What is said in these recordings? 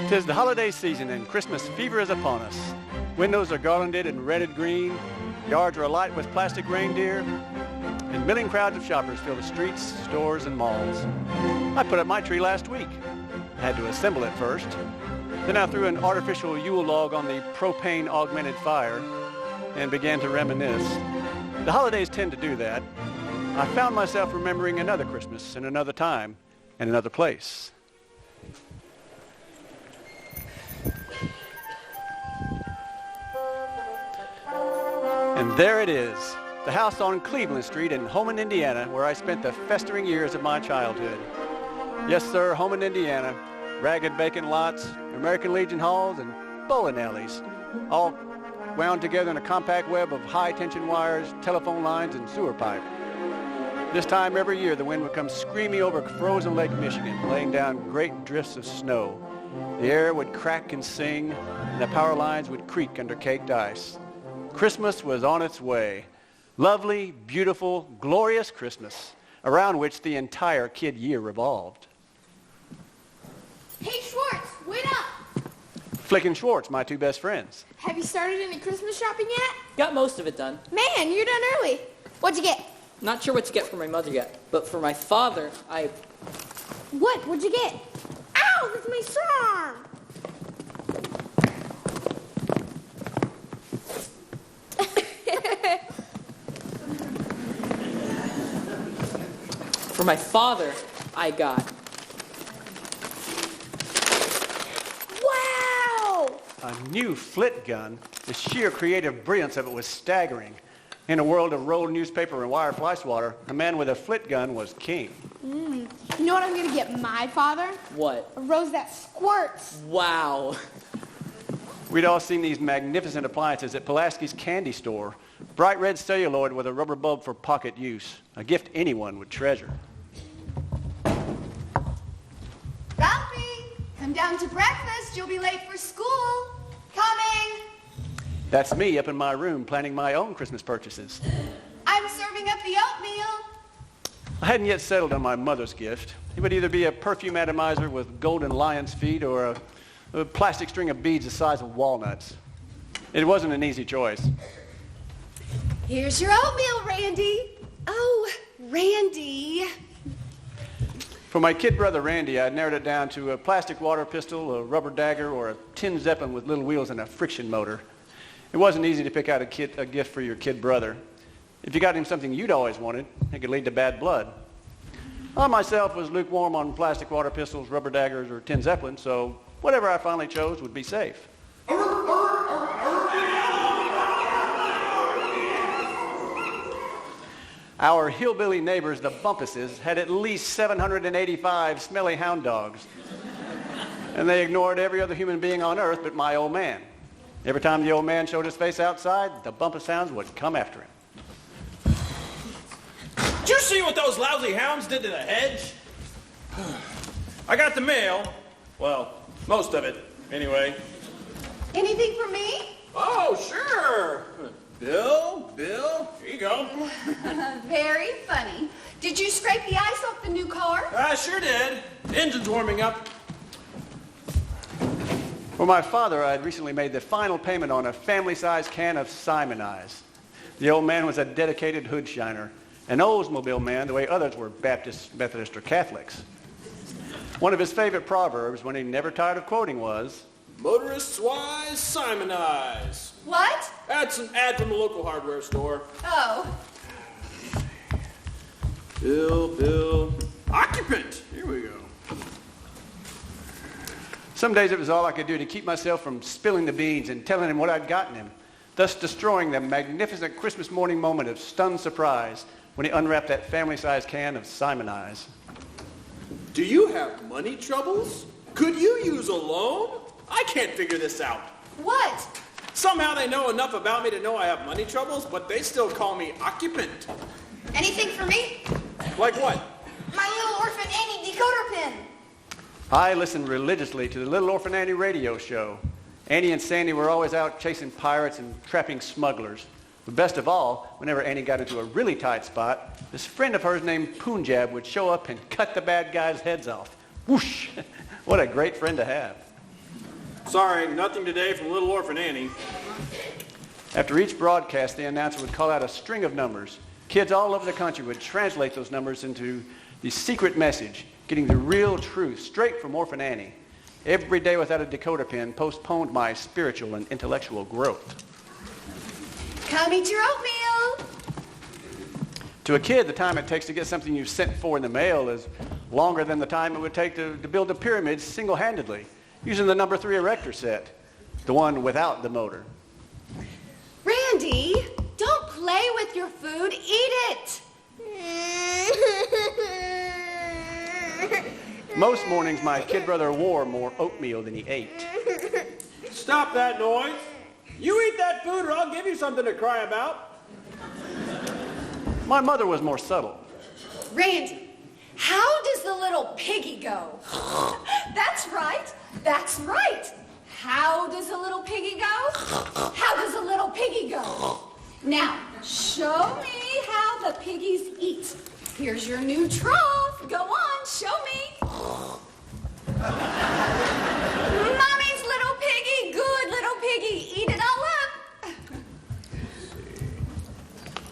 'Tis the holiday season and Christmas fever is upon us. Windows are garlanded in red and green, yards are alight with plastic reindeer, and milling crowds of shoppers fill the streets, stores, and malls. I put up my tree last week. I had to assemble it first. Then I threw an artificial Yule log on the propane-augmented fire and began to reminisce. The holidays tend to do that. I found myself remembering another Christmas in another time and another place. And there it is, the house on Cleveland Street in Homan, Indiana, where I spent the festering years of my childhood. Yes, sir, Homan, Indiana. Ragged vacant lots, American Legion halls, and bowling alleys, all wound together in a compact web of high-tension wires, telephone lines, and sewer pipe. This time every year, the wind would come screaming over frozen Lake Michigan, laying down great drifts of snow. The air would crack and sing, and the power lines would creak under caked ice. Christmas was on its way. Lovely, beautiful, glorious Christmas, around which the entire kid year revolved. Hey, Schwartz, wait up! Flick and Schwartz, my two best friends. Have you started any Christmas shopping yet? Got most of it done. Man, you're done early. What'd you get? Not sure what to get for my mother yet, but for my father, What'd you get? Ow, that's my strong! For my father, I got... Wow! A new flit gun. The sheer creative brilliance of it was staggering. In a world of rolled newspaper and wire fly swatter, a man with a flit gun was king. You know what I'm going to get my father? What? A rose that squirts. Wow. We'd all seen these magnificent appliances at Pulaski's candy store. Bright red celluloid with a rubber bulb for pocket use. A gift anyone would treasure. Ralphie, come down to breakfast. You'll be late for school. Coming. That's me up in my room planning my own Christmas purchases. I'm serving up the oatmeal. I hadn't yet settled on my mother's gift. It would either be a perfume atomizer with golden lion's feet or a plastic string of beads the size of walnuts. It wasn't an easy choice. Here's your oatmeal, Randy. Oh, Randy. For my kid brother Randy, I narrowed it down to a plastic water pistol, a rubber dagger, or a tin Zeppelin with little wheels and a friction motor. It wasn't easy to pick out a gift for your kid brother. If you got him something you'd always wanted, it could lead to bad blood. I myself was lukewarm on plastic water pistols, rubber daggers, or tin Zeppelin, so whatever I finally chose would be safe. Our hillbilly neighbors, the Bumpuses, had at least 785 smelly hound dogs. And they ignored every other human being on earth but my old man. Every time the old man showed his face outside, the Bumpus hounds would come after him. Did you see what those lousy hounds did to the hedge? I got the mail. Well, most of it, anyway. Anything for me? Oh, sure. Bill, here you go. Very funny. Did you scrape the ice off the new car? I sure did. Engine's warming up. For my father, I had recently made the final payment on a family-sized can of Simon Eyes. The old man was a dedicated hood shiner, an Oldsmobile man the way others were Baptist, Methodist, or Catholics. One of his favorite proverbs, when he never tired of quoting, was, Motorists wise, Simon Eyes. What? That's an ad from the local hardware store. Oh. Bill. Occupant. Here we go. Some days it was all I could do to keep myself from spilling the beans and telling him what I'd gotten him, thus destroying the magnificent Christmas morning moment of stunned surprise when he unwrapped that family-sized can of Simon Eyes. Do you have money troubles? Could you use a loan? I can't figure this out. What? Somehow they know enough about me to know I have money troubles, but they still call me occupant. Anything for me? Like what? My little orphan Annie decoder pin. I listened religiously to the Little Orphan Annie radio show. Annie and Sandy were always out chasing pirates and trapping smugglers. But best of all, whenever Annie got into a really tight spot, this friend of hers named Punjab would show up and cut the bad guys' heads off. Whoosh! What a great friend to have. Sorry, nothing today from Little Orphan Annie. After each broadcast, the announcer would call out a string of numbers. Kids all over the country would translate those numbers into the secret message, getting the real truth straight from Orphan Annie. Every day without a decoder pin postponed my spiritual and intellectual growth. Come eat your oatmeal. To a kid, the time it takes to get something you've sent for in the mail is longer than the time it would take to build a pyramid single-handedly, using the number 3 erector set, the one without the motor. Randy, don't play with your food. Eat it. Most mornings, my kid brother wore more oatmeal than he ate. Stop that noise. You eat that food or I'll give you something to cry about. My mother was more subtle. Randy, how does the little piggy go? That's right. That's right. How does a little piggy go? How does a little piggy go? Now, show me how the piggies eat. Here's your new trough. Go on, show me. Mommy's little piggy, good little piggy. Eat it all up.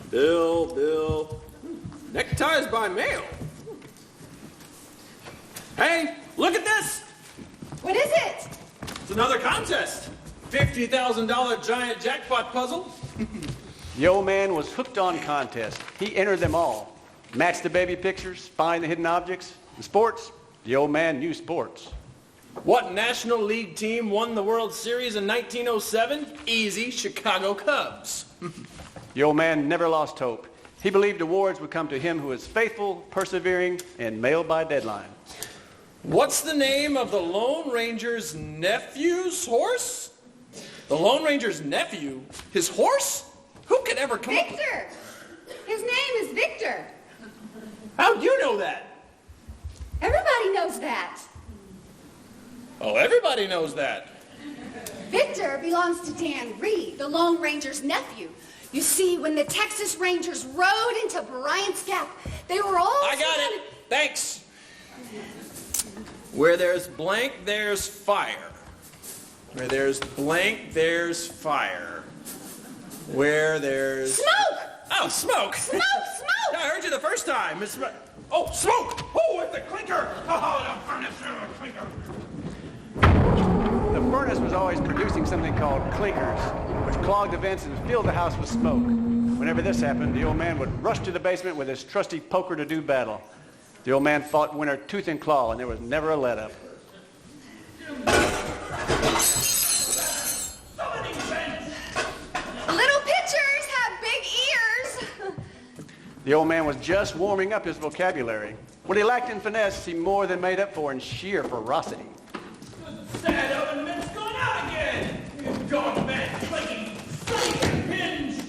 Bill. Neckties by mail. Hey, look at this. What is it? It's another contest. $50,000 giant jackpot puzzle. The old man was hooked on contests. He entered them all. Match the baby pictures, find the hidden objects. In sports, the old man knew sports. What National League team won the World Series in 1907? Easy, Chicago Cubs. The old man never lost hope. He believed awards would come to him who is faithful, persevering, and mailed by deadline. What's the name of the Lone Ranger's nephew's horse? The Lone Ranger's nephew? His horse? Who could ever come up with... Victor. His name is Victor. How'd you know that? Everybody knows that. Oh, everybody knows that. Victor belongs to Dan Reed, the Lone Ranger's nephew. You see, when the Texas Rangers rode into Bryant's Gap, they were all... I got it. Thanks. Where there's blank, there's fire. Where there's blank, there's fire. Where there's... Smoke! Oh, smoke. Smoke, smoke! I heard you the first time. It's... Oh, smoke! Oh, it's the clinker! Oh, the furnace, clinker. The furnace was always producing something called clinkers, which clogged the vents and filled the house with smoke. Whenever this happened, the old man would rush to the basement with his trusty poker to do battle. The old man fought winter tooth and claw, and there was never a let-up. Little pitchers have big ears. The old man was just warming up his vocabulary. What he lacked in finesse, he more than made up for in sheer ferocity. Sad oven mitt's going out again. You dog man, flaky, hinge.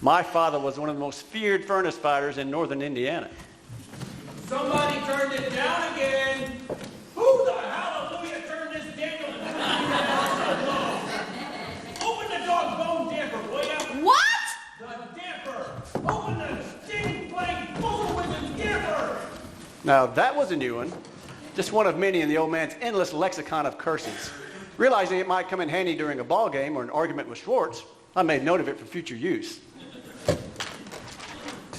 My father was one of the most feared furnace fighters in northern Indiana. Somebody turned it down again. Who the hallelujah turned this Daniel into Open the dog's bone damper, will ya? What? The damper. Open the sting plague bull wizard's damper. Now, that was a new one. Just one of many in the old man's endless lexicon of curses. Realizing it might come in handy during a ball game or an argument with Schwartz, I made note of it for future use.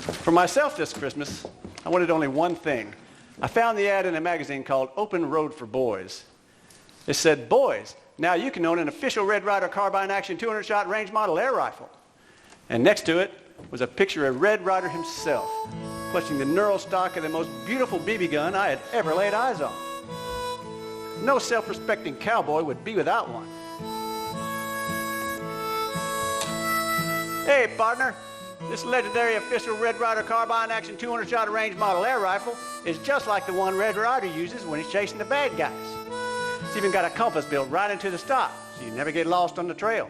For myself this Christmas, I wanted only one thing. I found the ad in a magazine called Open Road for Boys. It said, "Boys, now you can own an official Red Ryder carbine action 200-shot range model air rifle." And next to it was a picture of Red Ryder himself, clutching the knurled stock of the most beautiful BB gun I had ever laid eyes on. No self-respecting cowboy would be without one. Hey, partner. This legendary official Red Ryder carbine action 200-shot range model air rifle is just like the one Red Ryder uses when he's chasing the bad guys. It's even got a compass built right into the stock, so you never get lost on the trail.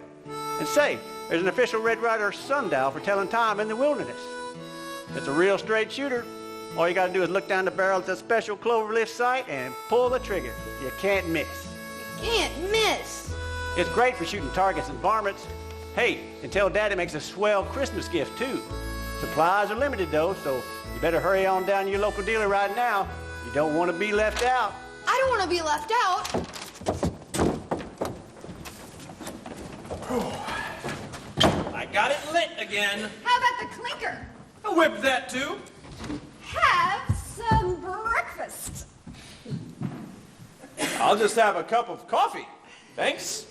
And say, there's an official Red Ryder sundial for telling time in the wilderness. It's a real straight shooter. All you got to do is look down the barrel at the special cloverleaf sight and pull the trigger. You can't miss. Can't miss. It's great for shooting targets and varmints. Hey, and tell Daddy makes a swell Christmas gift, too. Supplies are limited, though, so you better hurry on down to your local dealer right now. You don't want to be left out. I don't want to be left out. I got it lit again. How about the clinker? I'll whip that too. Have some breakfast. I'll just have a cup of coffee. Thanks.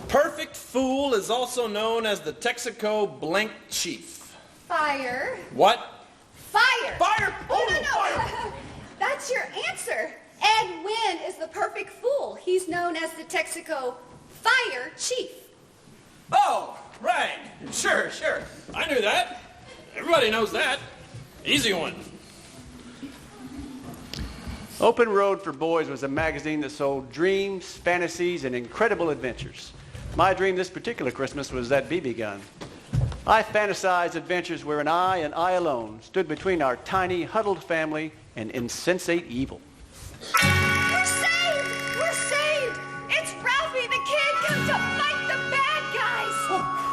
Perfect Fool is also known as the Texaco Blank Chief. Fire. What? Fire. Fire! Oh, no. fire! That's your answer. Ed Wynn is the perfect fool. He's known as the Texaco Fire Chief. Oh, right. Sure. I knew that. Everybody knows that. Easy one. Open Road for Boys was a magazine that sold dreams, fantasies, and incredible adventures. My dream this particular Christmas was that BB gun. I fantasized adventures wherein I and I alone stood between our tiny, huddled family and insensate evil. We're saved! We're saved! It's Ralphie the Kid come to fight the bad guys!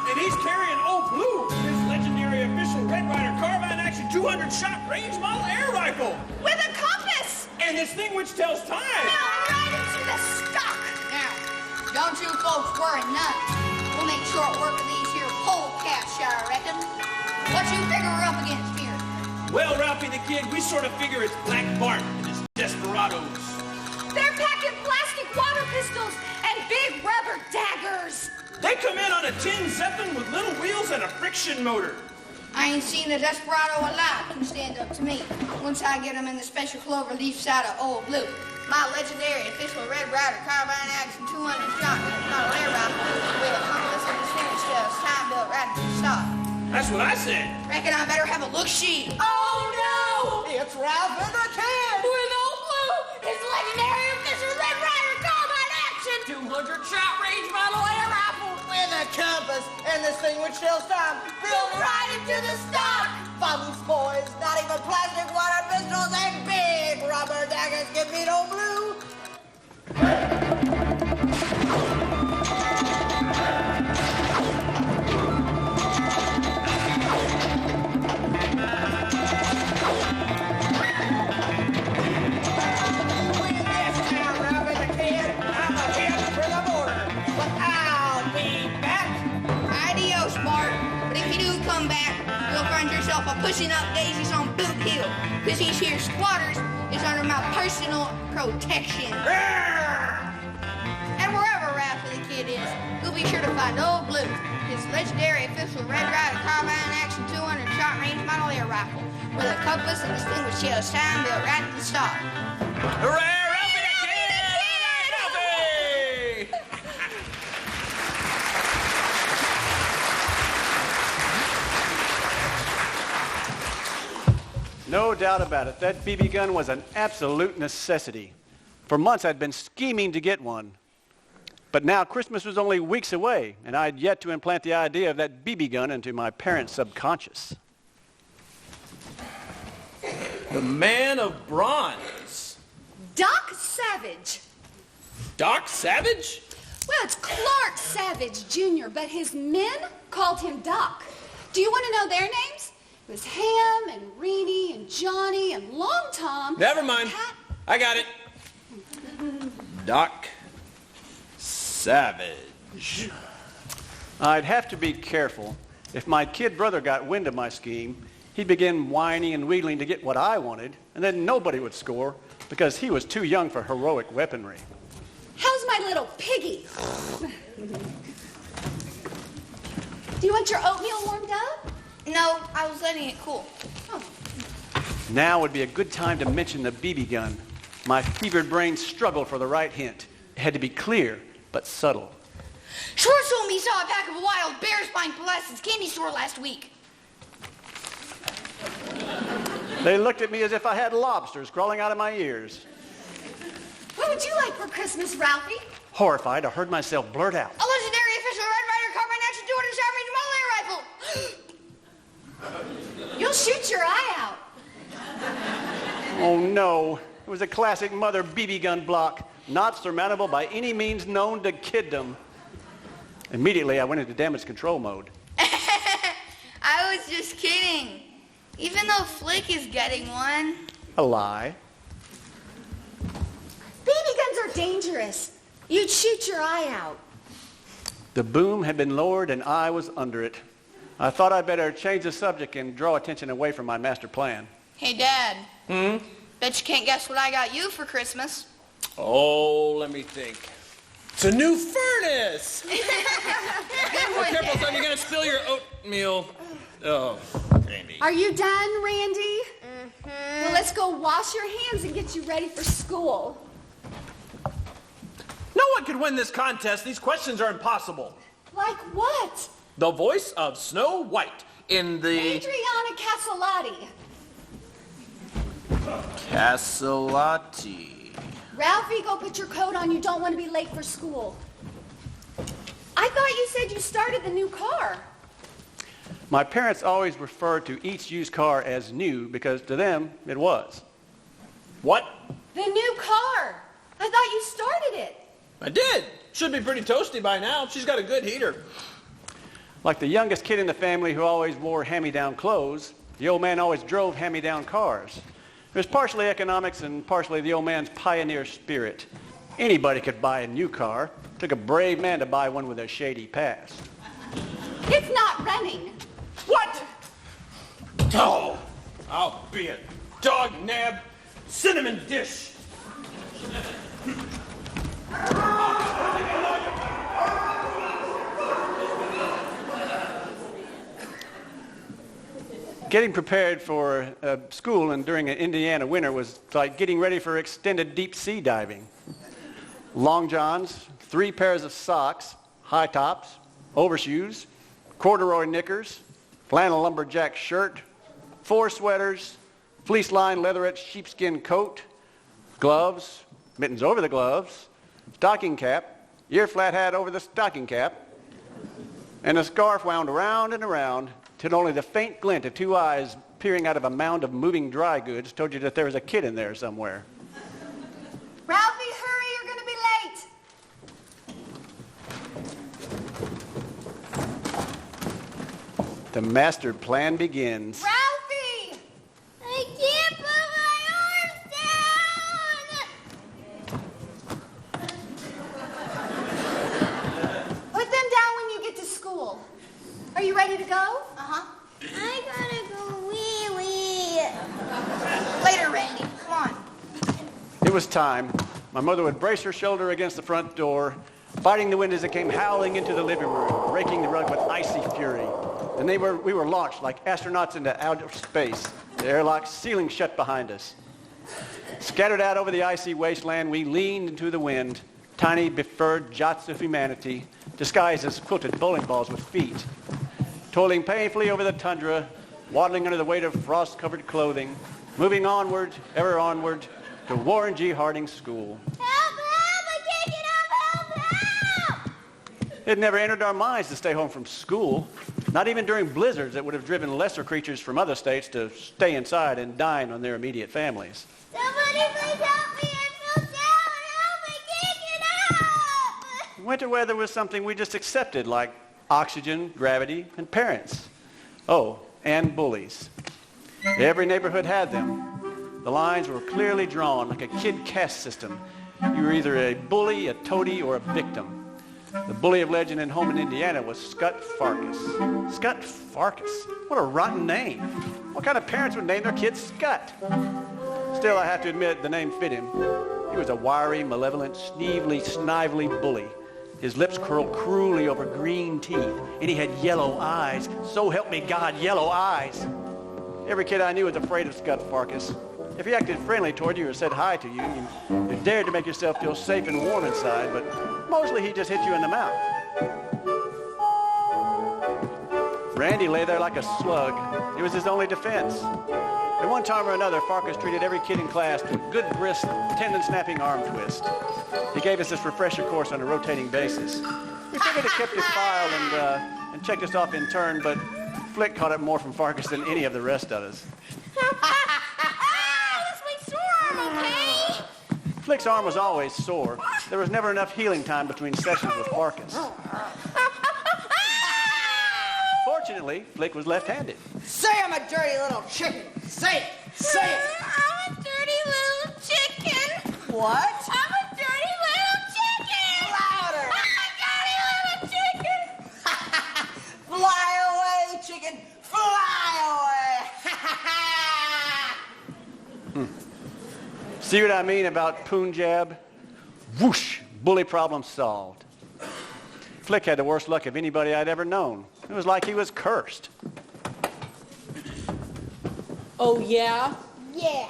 And he's carrying Old Blue, his legendary official Red Ryder Carbine Action 200-shot range model air rifle. With a compass! And this thing which tells time. Now right into the stock! Now, don't you folks worry none. We'll make short work of these here polecats, I reckon. What you figure we're up against here? Well, Ralphie the Kid, we sort of figure it's Black Bart and his desperados. They're packing plastic water pistols and big rubber daggers! They come in on a tin Zeppelin with little wheels and a friction motor. I ain't seen a desperado alive who stand up to me once I get him in the special clover leaf side of Old Blue. My legendary official Red Ryder Carbine Action 200 shotgun model air rifle with a compass and distinguished time built right to the stop. That's what I said. Reckon I better have a look-see. Oh no! It's Ralph and the Kid! With Old Blue, his legendary official Red Ryder Carbine Action 200-shot range model air rifle With a compass and this thing which tells time built right into the stock! Bums, boys, not even plastic water pistols and big rubber daggers can beat Old Blue. Adios, Bart. But if you do come back, you'll find yourself a pushing up daisies on Boot Hill. Cause these here squatters is under my personal protection. And wherever Ralphie the Kid is, you'll be sure to find Old Blue, his legendary official Red Ryder Carbine Action 200 shot range model air rifle, with a compass and distinguished yellow time built right at the stop. Hooray, Ralphie the Kid! Ralphie! No doubt about it, that BB gun was an absolute necessity. For months I'd been scheming to get one. But now Christmas was only weeks away, and I'd yet to implant the idea of that BB gun into my parents' subconscious. The man of bronze. Doc Savage. Doc Savage? Well, it's Clark Savage Jr., but his men called him Doc. Do you want to know their names? It was Ham and Reenie and Johnny and Long Tom. Never mind. Pat. I got it. Doc Savage. I'd have to be careful. If my kid brother got wind of my scheme, he'd begin whining and wheedling to get what I wanted, and then nobody would score because he was too young for heroic weaponry. How's my little piggy? Do you want your oatmeal warmed up? No, I was letting it cool. Oh. Now would be a good time to mention the BB gun. My fevered brain struggled for the right hint. It had to be clear, but subtle. Short told me he saw a pack of wild bears behind Pulaski's candy store last week. They looked at me as if I had lobsters crawling out of my ears. What would you like for Christmas, Ralphie? Horrified, I heard myself blurt out. A legendary official Red Ryder Carbine Action 200 shot range model air rifle. You'll shoot your eye out. Oh no, it was a classic mother BB gun block, not surmountable by any means known to kiddom. Immediately I went into damage control mode. I was just kidding. Even though Flick is getting one. A lie. BB guns are dangerous. You'd shoot your eye out. The boom had been lowered and I was under it. I thought I'd better change the subject and draw attention away from my master plan. Hey, Dad. Bet you can't guess what I got you for Christmas. Oh, let me think. It's a new furnace! Good Oh, one, careful, Dad. son, you're gonna spill your oatmeal. Oh, Randy. Are you done, Randy? Well, let's go wash your hands and get you ready for school. No one can win this contest. These questions are impossible. Like what? The voice of Snow White in the... Adriana Castellati. Castellati. Ralphie, go put your coat on. You don't want to be late for school. I thought you said you started the new car. My parents always referred to each used car as new because to them it was. What? The new car. I thought you started it. I did. Should be pretty toasty by now. She's got a good heater. Like the youngest kid in the family who always wore hand-me-down clothes, the old man always drove hand-me-down cars. It was partially economics and partially the old man's pioneer spirit. Anybody could buy a new car. It took a brave man to buy one with a shady past. It's not running. What? Oh, I'll be a dog nab cinnamon dish. Getting prepared for school and during an Indiana winter was like getting ready for extended deep sea diving. Long johns, 3 pairs of socks, high tops, overshoes, corduroy knickers, flannel lumberjack shirt, 4 sweaters, fleece-lined leatherette sheepskin coat, gloves, mittens over the gloves, stocking cap, ear flat hat over the stocking cap, and a scarf wound around and around till only the faint glint of 2 eyes peering out of a mound of moving dry goods told you that there was a kid in there somewhere. Ralphie, hurry, you're going to be late. The master plan begins. Ralphie! I can't put my arms down. Put them down when you get to school. Are you ready to go? Uh-huh. I gotta go wee-wee. Later, Randy. Come on. It was time. My mother would brace her shoulder against the front door, fighting the wind as it came howling into the living room, raking the rug with icy fury. And we were launched like astronauts into outer space, the airlock sealing shut behind us. Scattered out over the icy wasteland, we leaned into the wind, tiny befurred jots of humanity, disguised as quilted bowling balls with feet. Toiling painfully over the tundra, waddling under the weight of frost-covered clothing, moving onward, ever onward, to Warren G. Harding School. Help! I can't get up! Help! It never entered our minds to stay home from school, not even during blizzards that would have driven lesser creatures from other states to stay inside and dine on their immediate families. Somebody please help me! I fell down! Help! I can't get up! Winter weather was something we just accepted, like oxygen, gravity, and parents. Oh, and bullies. Every neighborhood had them. The lines were clearly drawn like a kid caste system. You were either a bully, a toady, or a victim. The bully of legend in Holman, Indiana was Scut Farkas. Scut Farkas? What a rotten name. What kind of parents would name their kid Scut? Still, I have to admit, the name fit him. He was a wiry, malevolent, snively bully. His lips curled cruelly over green teeth, and he had yellow eyes. So help me God, yellow eyes. Every kid I knew was afraid of Scut Farkas. If he acted friendly toward you or said hi to you, you dared to make yourself feel safe and warm inside, but mostly he just hit you in the mouth. Randy lay there like a slug. It was his only defense. At one time or another, Farkas treated every kid in class to a good brisk, tendon-snapping arm twist. He gave us this refresher course on a rotating basis. We figured it kept his file and checked us off in turn, but Flick caught up more from Farkas than any of the rest of us. That's my sore arm, okay? Flick's arm was always sore. There was never enough healing time between sessions with Farkas. Fortunately, Flick was left-handed. Say I'm a dirty little chicken. Say it. Say it. I'm a dirty little chicken. What? I'm a dirty little chicken. See what I mean about Punjab? Whoosh, bully problem solved. Flick had the worst luck of anybody I'd ever known. It was like he was cursed. Oh, yeah? Yeah.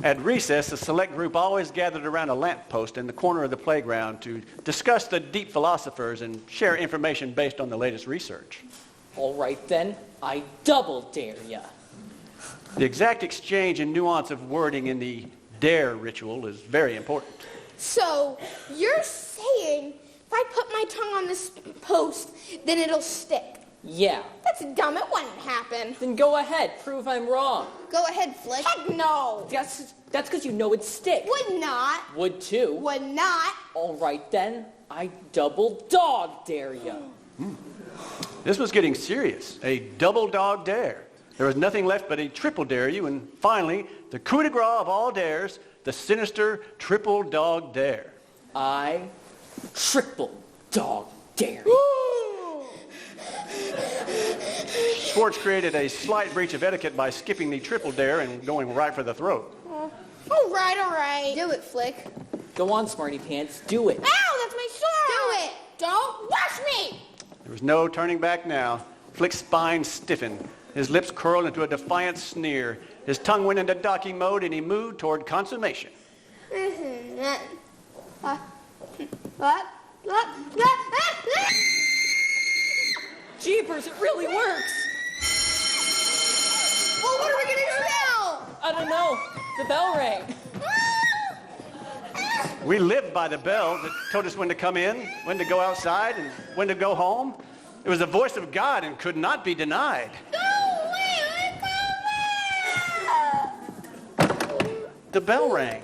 At recess, the select group always gathered around a lamppost in the corner of the playground to discuss the deep philosophers and share information based on the latest research. All right, then. I double dare ya. The exact exchange and nuance of wording in the dare ritual is very important. So, you're saying if I put my tongue on this post, then it'll stick? Yeah. That's dumb. It wouldn't happen. Then go ahead. Prove I'm wrong. Go ahead, Flick. Heck no. That's because you know it'd stick. Would not. Would too. Would not. All right, then. I double dog dare ya. This was getting serious. A double dog dare. There was nothing left but a triple dare you, and finally, the coup de grace of all dares, the sinister triple dog dare. I triple dog dare. Schwartz created a slight breach of etiquette by skipping the triple dare and going right for the throat. All right. Do it, Flick. Go on, Smarty Pants. Do it. Ow, that's my sword. Do it. Don't rush me. There was no turning back now. Flick's spine stiffened. His lips curled into a defiant sneer. His tongue went into docking mode, and he moved toward consummation. Jeepers, it really works. Well, what are we going to do now? I don't know. The bell rang. We lived by the bell that told us when to come in, when to go outside, and when to go home. It was the voice of God and could not be denied. The bell rang.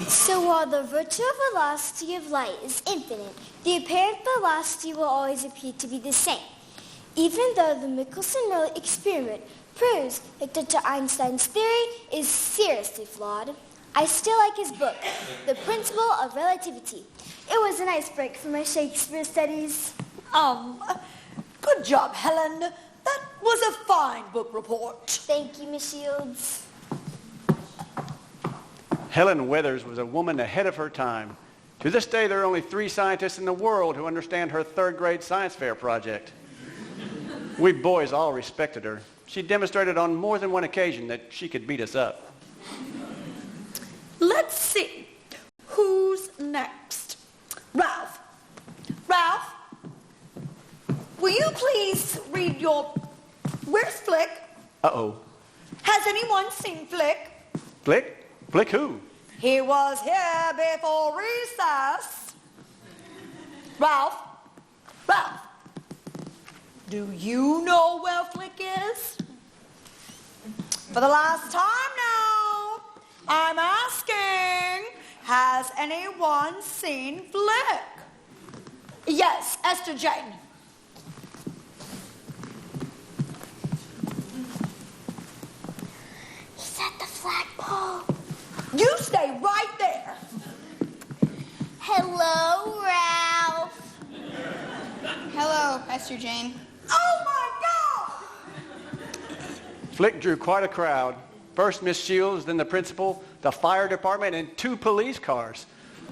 So while the virtual velocity of light is infinite, the apparent velocity will always appear to be the same. Even though the Michelson-Morley experiment proves that Dr. Einstein's theory is seriously flawed, I still like his book, The Principle of Relativity. It was a nice break from my Shakespeare studies. Good job, Helen. That was a fine book report. Thank you, Miss Shields. Helen Weathers was a woman ahead of her time. To this day, there are only 3 scientists in the world who understand her 3rd grade science fair project. We boys all respected her. She demonstrated on more than one occasion that she could beat us up. Let's see. Who's next? Ralph. Ralph, will you please read your... Where's Flick? Uh-oh. Has anyone seen Flick? Flick? Flick who? He was here before recess. Ralph, do you know where Flick is? For the last time now, I'm asking, has anyone seen Flick? Yes, Esther Jane. He's at the flagpole. You stay right there. Hello, Ralph. Hello, Esther Jane. Oh my God! Flick drew quite a crowd. First Miss Shields, then the principal, the fire department, and 2 police cars.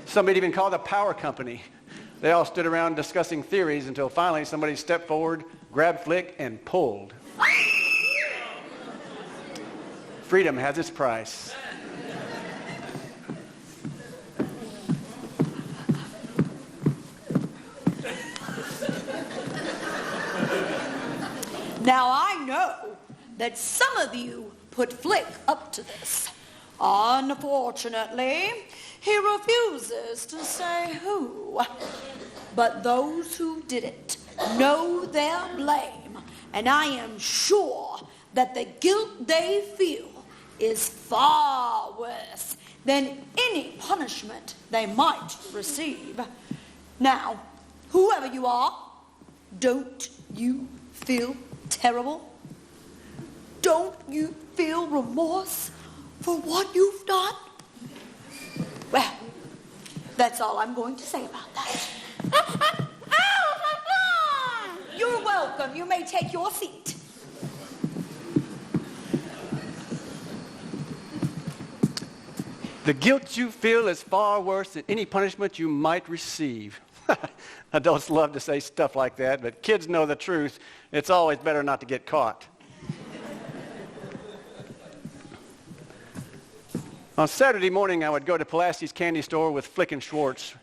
Somebody even called the power company. They all stood around discussing theories until finally somebody stepped forward, grabbed Flick, and pulled. Freedom has its price. Now I know that some of you put Flick up to this. Unfortunately, he refuses to say who. But those who did it know their blame, and I am sure that the guilt they feel is far worse than any punishment they might receive. Now, whoever you are, don't you feel terrible? Don't you feel remorse for what you've done? That's all I'm going to say about that. You're welcome. You may take your seat. The guilt you feel is far worse than any punishment you might receive. Adults love to say stuff like that, but kids know the truth. It's always better not to get caught. On Saturday morning, I would go to Pulaski's candy store with Flick and Schwartz.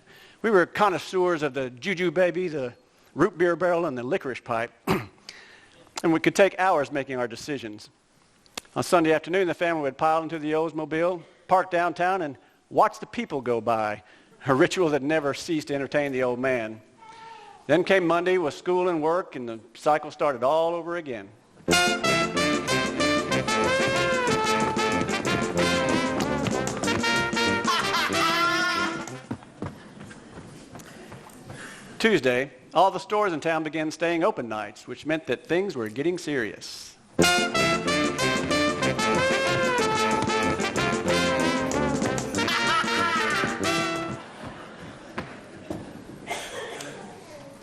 We were connoisseurs of the Juju Baby, the root beer barrel, and the licorice pipe. And we could take hours making our decisions. On Sunday afternoon, the family would pile into the Oldsmobile, park downtown, and watch the people go by, a ritual that never ceased to entertain the old man. Then came Monday with school and work, and the cycle started all over again. Tuesday, all the stores in town began staying open nights, which meant that things were getting serious.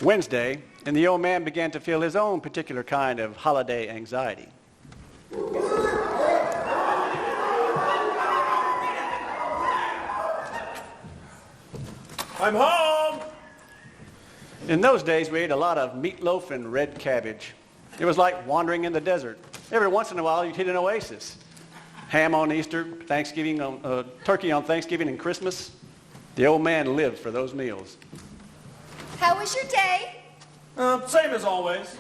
Wednesday, and the old man began to feel his own particular kind of holiday anxiety. I'm home! In those days, we ate a lot of meatloaf and red cabbage. It was like wandering in the desert. Every once in a while, you'd hit an oasis. Ham on Easter, turkey on Thanksgiving and Christmas. The old man lived for those meals. How was your day? Same as always.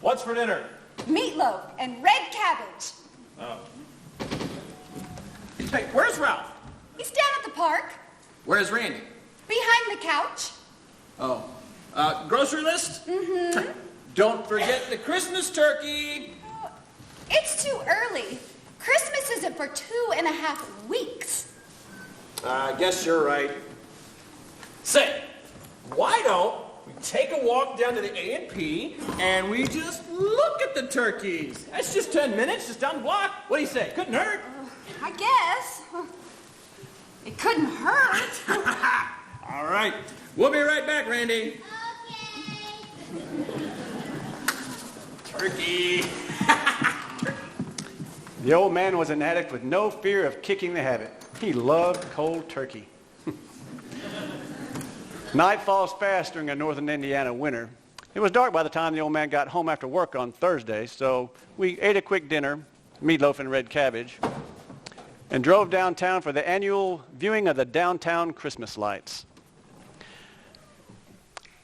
What's for dinner? Meatloaf and red cabbage. Oh. Hey, where's Ralph? He's down at the park, Where's Randy? behind the couch. Oh. Grocery list? Mm-hmm. Don't forget the Christmas turkey. It's too early. Christmas isn't for 2.5 weeks. I guess you're right. Say, why don't we take a walk down to the A&P and we just look at the turkeys? That's just 10 minutes, just down the block. What do you say? Couldn't hurt. I guess. It couldn't hurt. All right. We'll be right back, Randy. Turkey. The old man was an addict with no fear of kicking the habit. He loved cold turkey. Night falls fast during a northern Indiana winter. It was dark by the time the old man got home after work on Thursday, so we ate a quick dinner, meatloaf and red cabbage, and drove downtown for the annual viewing of the downtown Christmas lights.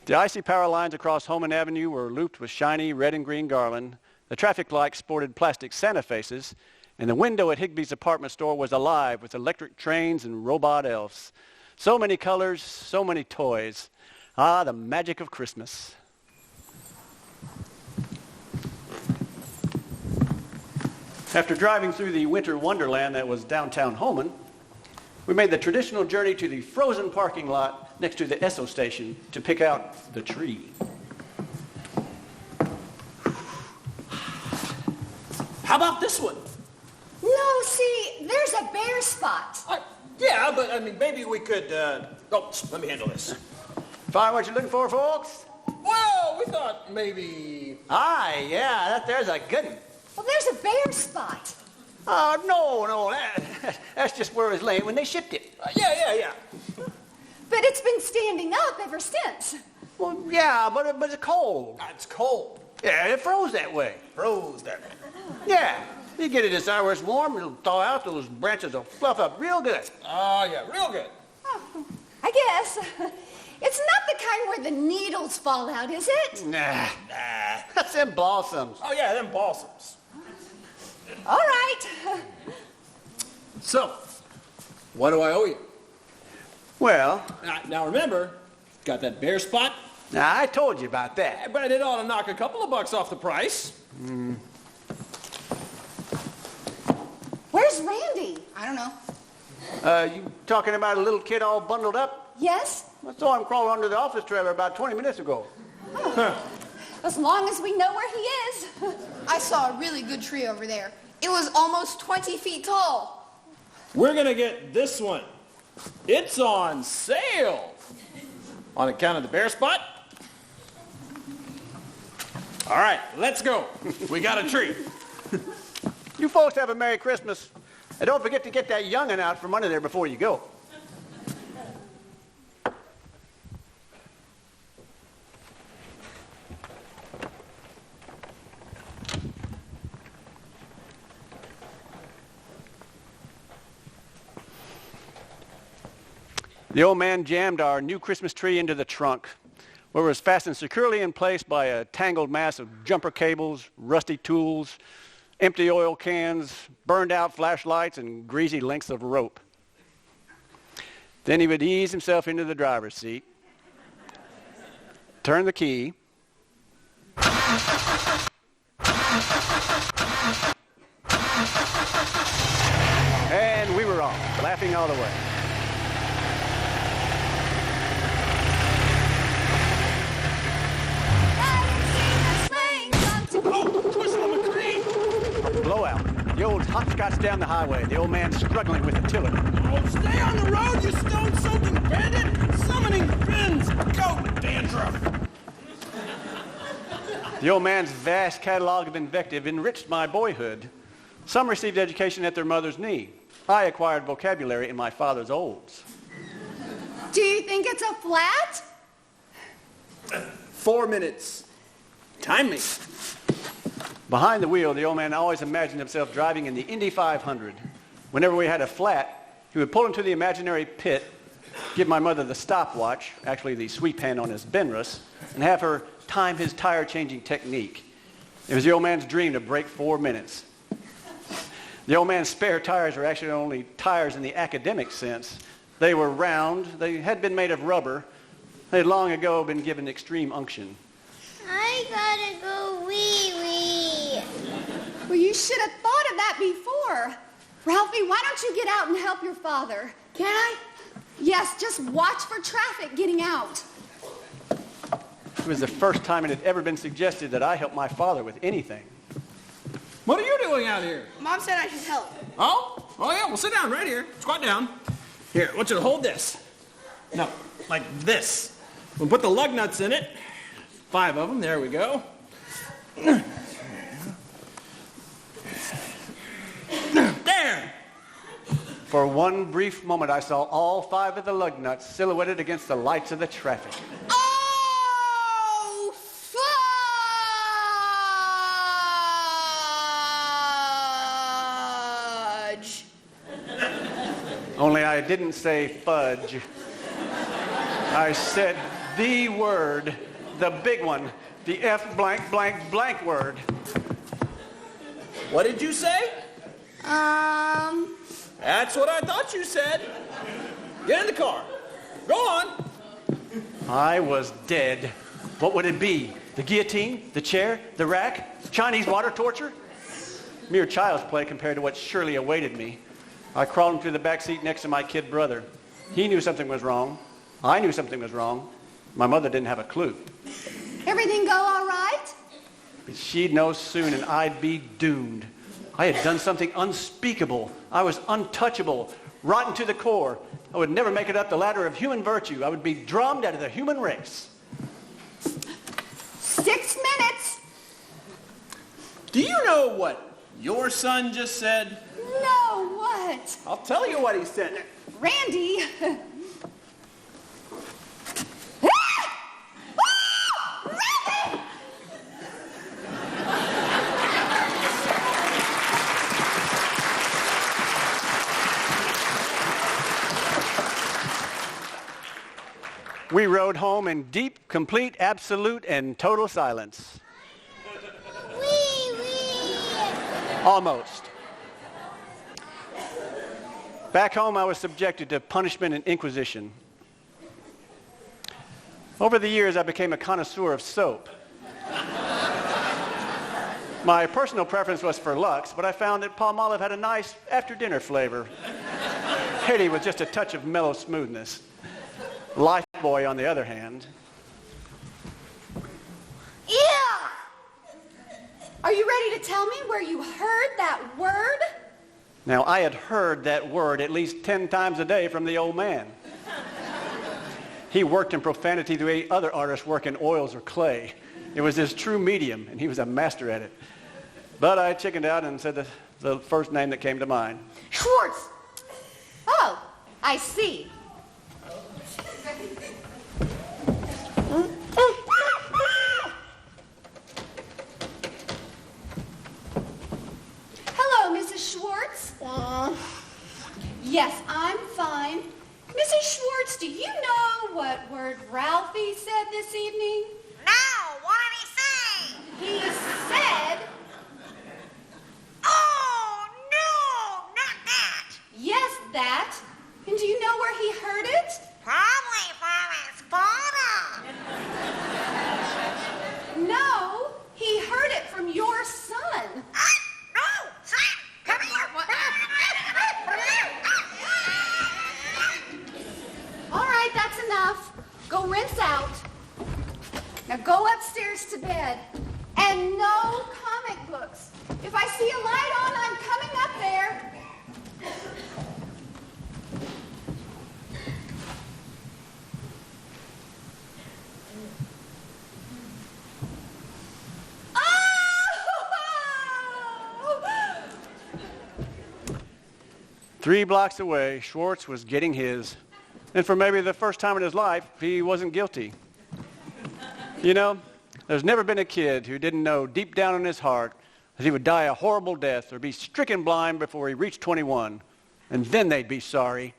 The icy power lines across Holman Avenue were looped with shiny red and green garland. The traffic lights sported plastic Santa faces, and the window at Higbee's apartment store was alive with electric trains and robot elves. So many colors, so many toys. Ah, the magic of Christmas. After driving through the winter wonderland that was downtown Holman, we made the traditional journey to the frozen parking lot next to the Esso station to pick out the tree. How about this one? No, see, there's a bare spot. Yeah, but I mean, maybe we could, let me handle this. Find what you're looking for, folks? Well, we thought maybe... Aye, yeah, there's a good one. Well, there's a bare spot. No, that's just where it was laying when they shipped it. Yeah. But it's been standing up ever since. Well, yeah, but it's cold. It's cold. Yeah, it froze that way. Froze that way. Yeah, you get it this hour where it's warm, it'll thaw out, those branches will fluff up real good. Oh, yeah, real good. Oh, I guess. It's not the kind where the needles fall out, is it? Nah. That's them blossoms. Oh, yeah, them balsams. All right. So, what do I owe you? Well, Now remember, got that bare spot? now I told you about that. But it ought to knock a couple of bucks off the price. Where's Randy? I don't know. You talking about a little kid all bundled up? Yes? I saw him crawl under the office trailer about 20 minutes ago. As long as we know where he is. I saw a really good tree over there. It was almost 20 feet tall. We're going to get this one. It's on sale. On account of the bare spot? All right, let's go. We got a treat. You folks have a Merry Christmas. And don't forget to get that young'un out from under there before you go. The old man jammed our new Christmas tree into the trunk, where it was fastened securely in place by a tangled mass of jumper cables, rusty tools, empty oil cans, burned out flashlights, and greasy lengths of rope. Then he would ease himself into the driver's seat, turn the key, and we were off, laughing all the way. Blowout. The old hopscotch down the highway. The old man struggling with the tiller. Oh, stay on the road, you stone-soaking bandit! Summoning fins! Go, dandruff! The old man's vast catalog of invective enriched my boyhood. Some received education at their mother's knee. I acquired vocabulary in my father's olds. Do you think it's a flat? 4 minutes. Time me. Behind the wheel, the old man always imagined himself driving in the Indy 500. Whenever we had a flat, he would pull into the imaginary pit, give my mother the stopwatch, actually the sweep hand on his Benrus, and have her time his tire-changing technique. It was the old man's dream to break 4 minutes. The old man's spare tires were actually only tires in the academic sense. They were round. They had been made of rubber. They had long ago been given extreme unction. I gotta go wee-wee. Well, you should have thought of that before. Ralphie, why don't you get out and help your father? Can I? Yes, just watch for traffic getting out. It was the first time it had ever been suggested that I help my father with anything. What are you doing out here? Mom said I should help. Oh? Oh, yeah, well, sit down right here. Squat down. Here, I want you to hold this. No, like this. We'll put the lug nuts in it. 5 of them. There we go. There! For one brief moment, I saw all 5 of the lug nuts silhouetted against the lights of the traffic. Oh, fudge! Only I didn't say fudge. I said the word, the big one, the F blank blank blank word. What did you say? That's what I thought you said. Get in the car. Go on. I was dead. What would it be? The guillotine? The chair? The rack? Chinese water torture? Mere child's play compared to what surely awaited me. I crawled into the back seat next to my kid brother. He knew something was wrong. I knew something was wrong. My mother didn't have a clue. Everything go all right? But she'd know soon, and I'd be doomed. I had done something unspeakable. I was untouchable, rotten to the core. I would never make it up the ladder of human virtue. I would be drummed out of the human race. 6 minutes. Do you know what your son just said? No, what? I'll tell you what he said. Randy. We rode home in deep, complete, absolute, and total silence. Wee-wee. Almost. Back home, I was subjected to punishment and inquisition. Over the years, I became a connoisseur of soap. My personal preference was for Lux, but I found that Palmolive had a nice after-dinner flavor. Hetty with just a touch of mellow smoothness. Lifebuoy, on the other hand. Yeah. Are you ready to tell me where you heard that word? Now, I had heard that word at least 10 times a day from the old man. He worked in profanity the way other artists work in oils or clay. It was his true medium, and he was a master at it. But I chickened out and said the first name that came to mind. Schwartz! Oh, I see. Hello, Mrs. Schwartz. Yes, I'm fine. Mrs. Schwartz, do you know what word Ralphie said this evening? No, what did he say? He said, Oh, no, not that. yes, that. And do you know where he heard it? Probably from his father. No, he heard it from your son. No, son, come here. All right, that's enough. Go rinse out. Now go upstairs to bed. And no comic books. If I see a light on, I'm coming up there. Oh! 3 blocks away, Schwartz was getting his. And for maybe the first time in his life, he wasn't guilty. You know, there's never been a kid who didn't know deep down in his heart that he would die a horrible death or be stricken blind before he reached 21. And then they'd be sorry.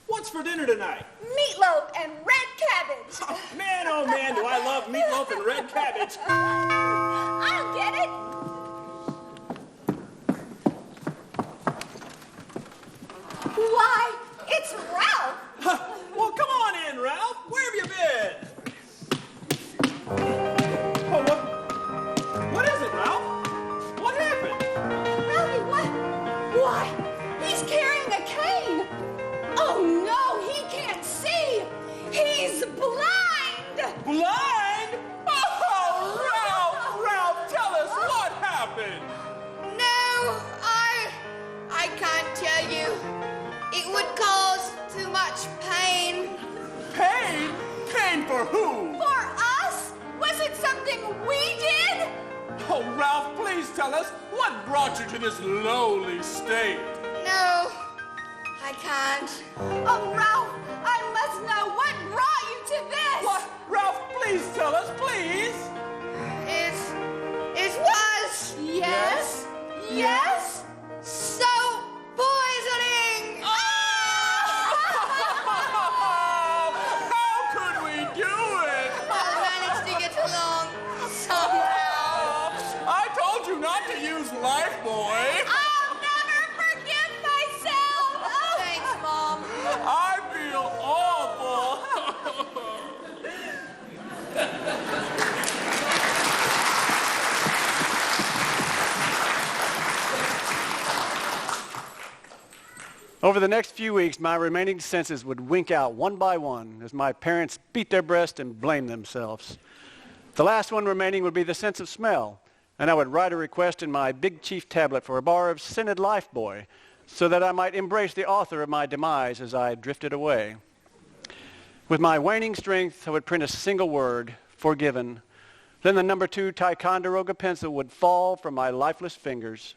What's for dinner tonight? Meatloaf and red cabbage. Man, oh man, do I love meatloaf and red cabbage. I'll get it. Why, it's Ralph. Well, come on in, Ralph. Where have you been? Oh, what is it, Ralph? What happened? Ralphie, what? Why, he's carrying a cane. Oh, no, he can't see. He's blind. Blind? Oh, Ralph, tell us what happened. No, I can't tell you. It would cause too much pain. Pain? Pain for who? For us? Was it something we did? Oh, Ralph, please tell us what brought you to this lowly state. No, I can't. Oh, Ralph, I must know what brought you to this. What? Ralph, please tell us, please. It was Yes? Yes? soap poisoning. How could we do it? I managed to get along somehow. I told you not to use Lifebuoy. I'll never forgive myself. Oh. Thanks, Mom. I feel awful. Over the next few weeks, my remaining senses would wink out one by one as my parents beat their breast and blamed themselves. The last one remaining would be the sense of smell, and I would write a request in my Big Chief tablet for a bar of scented Lifebuoy so that I might embrace the author of my demise as I drifted away. With my waning strength, I would print a single word, forgiven. Then the number 2 Ticonderoga pencil would fall from my lifeless fingers.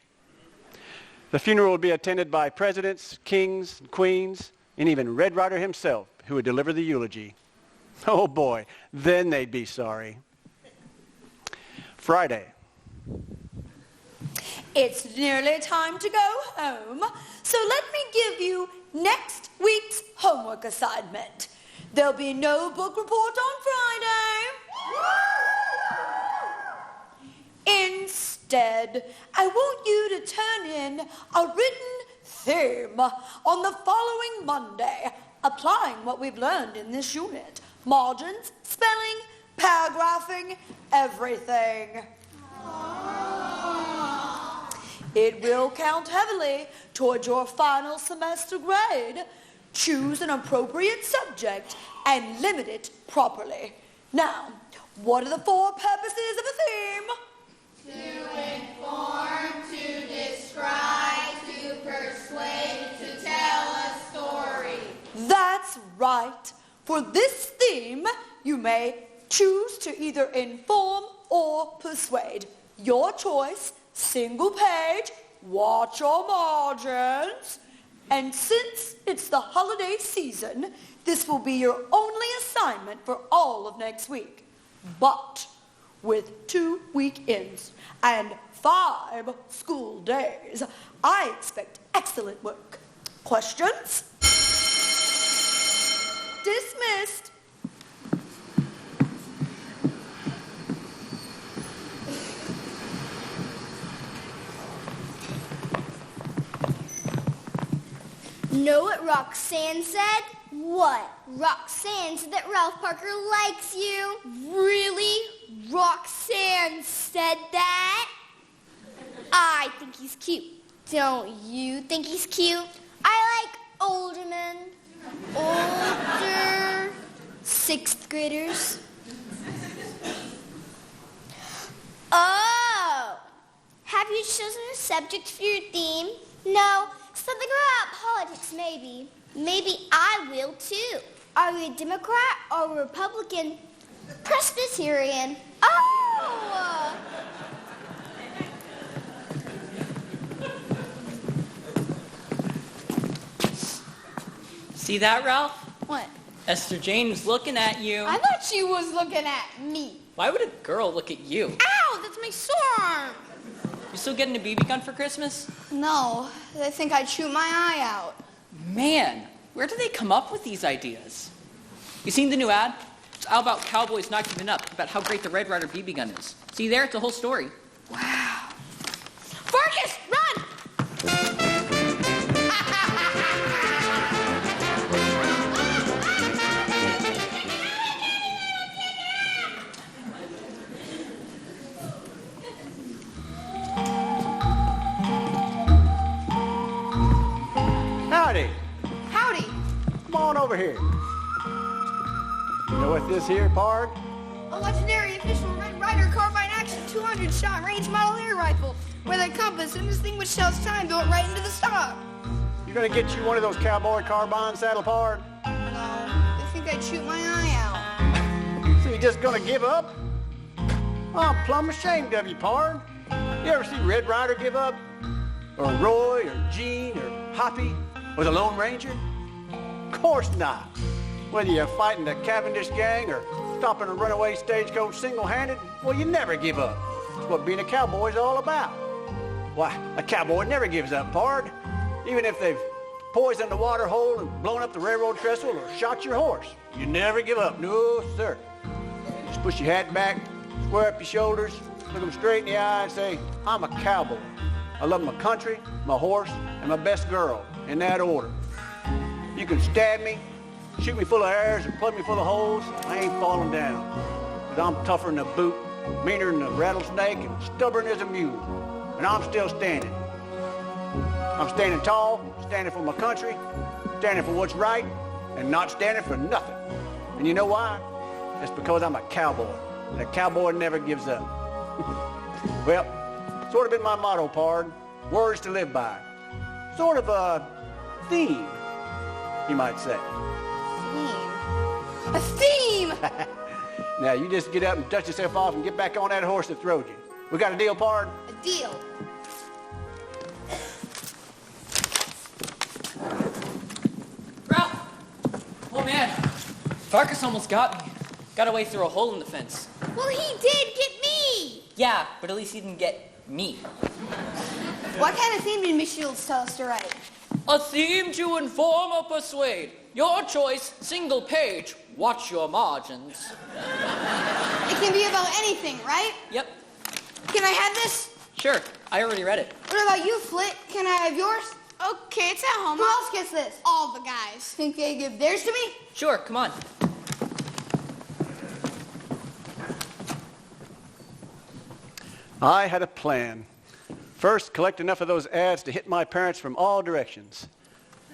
The funeral would be attended by presidents, kings, and queens, and even Red Ryder himself, who would deliver the eulogy. Oh boy, then they'd be sorry. Friday. It's nearly time to go home, so let me give you next week's homework assignment. There'll be no book report on Friday. Instead, I want you to turn in a written theme on the following Monday, applying what we've learned in this unit. Margins, spelling, paragraphing, everything. It will count heavily towards your final semester grade. Choose an appropriate subject and limit it properly. Now, what are the 4 purposes of a theme? To inform Form, to describe, to persuade, to tell a story. That's right. For this theme, you may choose to either inform or persuade. Your choice, single page, watch your margins. And since it's the holiday season, this will be your only assignment for all of next week. But with 2 weekends and 5 school days, I expect excellent work. Questions? Dismissed. Know what Roxanne said? What? Roxanne said that Ralph Parker likes you. Really? Roxanne said that? I think he's cute. Don't you think he's cute? I like older men. Older 6th graders. Oh! Have you chosen a subject for your theme? No. Something about politics, maybe. Maybe I will, too. Are you a Democrat or a Republican? Presbyterian. Oh! See that, Ralph? What? Esther Jane was looking at you. I thought she was looking at me. Why would a girl look at you? Ow, that's my sore arm. You still getting a BB gun for Christmas? No, they think I'd shoot my eye out. Man, where do they come up with these ideas? You seen the new ad? It's all about cowboys not giving up, about how great the Red Ryder BB gun is. See there? It's the whole story. Wow. Farkas, run! Howdy. Howdy. Come on over here. You know what this here, Pard? A legendary official Red Ryder carbine action 200 shot range model air rifle with a compass and distinguished tells time built right into the stock. You gonna get you one of those cowboy carbine saddle, Pard? No, they think I'd shoot my eye out. So you just gonna give up? I'm plumb ashamed of you, Pard. You ever see Red Ryder give up? Or Roy, or Gene, or Hoppy, or the Lone Ranger? Of course not. Whether you're fighting the Cavendish gang or stopping a runaway stagecoach single-handed, well, you never give up. That's what being a cowboy's all about. Why, a cowboy never gives up, Pard. Even if they've poisoned the water hole and blown up the railroad trestle or shot your horse. You never give up, no, sir. Just push your hat back, square up your shoulders, look them straight in the eye and say, I'm a cowboy. I love my country, my horse, and my best girl, in that order. You can stab me, shoot me full of arrows, or plug me full of holes, I ain't falling down. Because I'm tougher than a boot, meaner than a rattlesnake, and stubborn as a mule. And I'm still standing. I'm standing tall, standing for my country, standing for what's right, and not standing for nothing. And you know why? It's because I'm a cowboy, and a cowboy never gives up. Well, sort of been my motto, Pard. Words to live by. Sort of a theme, you might say. A theme! Now, you just get up and dust yourself off and get back on that horse that throwed you. We got a deal, Pard? A deal. Ralph! Oh, man. Farkas almost got me. Got away through a hole in the fence. Well, he did get me! Yeah, but at least he didn't get me. What kind of theme did Miss Shields tell us to write? A theme to inform or persuade. Your choice, single page. Watch your margins. It can be about anything, right? Yep. Can I have this? Sure. I already read it. What about you, Flit? Can I have yours? Okay, it's at home. Who else gets this? All the guys. Think they give theirs to me? Sure, come on. I had a plan. First, collect enough of those ads to hit my parents from all directions.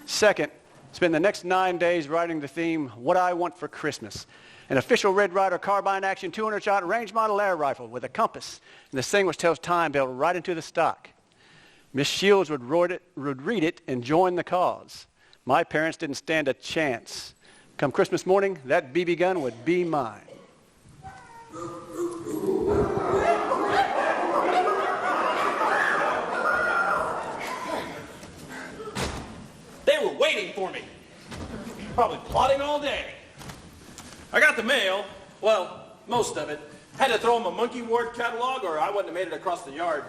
Second, spend the next 9 days writing the theme, What I Want for Christmas. an official Red Ryder carbine action 200-shot range model air rifle with a compass, and this thing which tells time built right into the stock. Miss Shields would read it and join the cause. My parents didn't stand a chance. Come Christmas morning, that BB gun would be mine. They were waiting for me. Probably plotting all day. I got the mail. Well, most of it. Had to throw them a monkey ward catalog or I wouldn't have made it across the yard.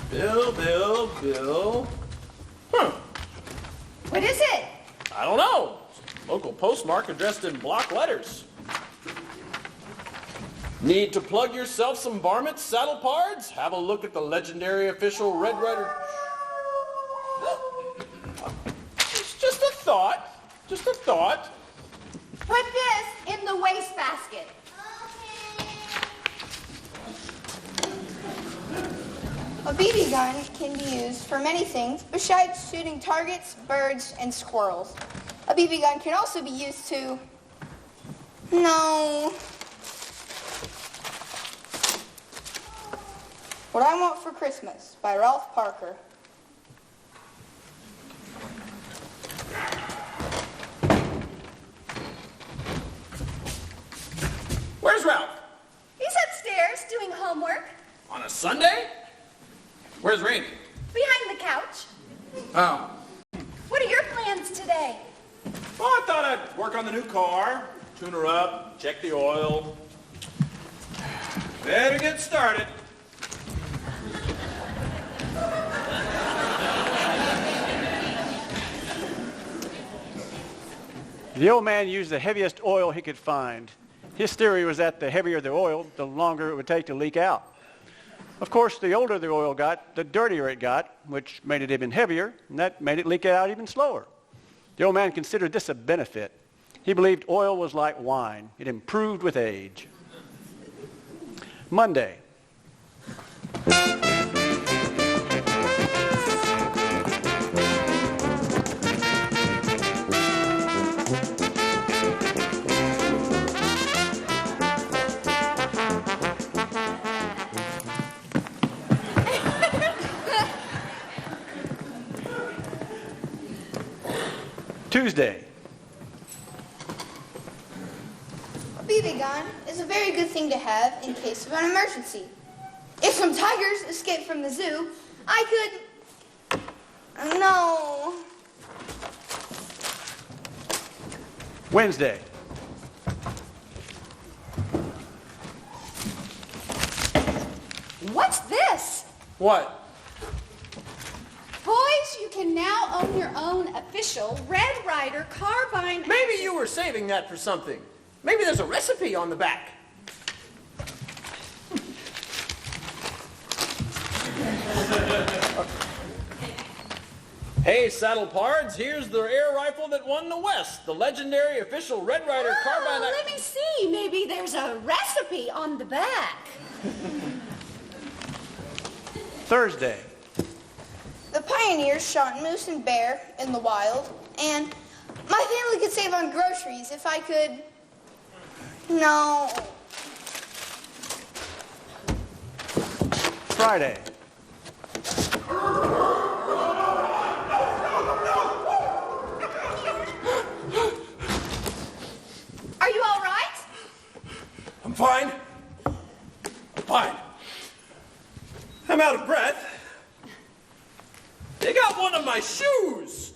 Bill. What is it? I don't know. Local postmark addressed in block letters. Need to plug yourself some varmints, saddle pards? Have a look at the legendary official Red Ryder. It's just a thought. Just a thought. Put this in the wastebasket. A BB gun can be used for many things besides shooting targets, birds, and squirrels. A BB gun can also be used to... No. What I Want for Christmas by Ralph Parker. Where's Ralph? He's upstairs doing homework. On a Sunday? Where's Randy? Behind the couch. Oh. What are your plans today? Well, I thought I'd work on the new car, tune her up, check the oil. Better get started. The old man used the heaviest oil he could find. His theory was that the heavier the oil, the longer it would take to leak out. Of course, the older the oil got, the dirtier it got, which made it even heavier, and that made it leak out even slower. The old man considered this a benefit. He believed oil was like wine. It improved with age. Monday. Tuesday. A BB gun is a very good thing to have in case of an emergency. If some tigers escape from the zoo, I could... No. Wednesday. What's this? What? Boys, you can now own your own official Red Ryder carbine. Maybe you were saving that for something. Maybe there's a recipe on the back. Hey, saddle pards, here's the air rifle that won the West, the legendary official Red Ryder carbine. Let me see. Maybe there's a recipe on the back. Thursday. The pioneers shot moose and bear in the wild, and my family could save on groceries if I could... No. Friday. Are you all right? I'm fine. I'm fine. I'm out of breath. They got one of my shoes.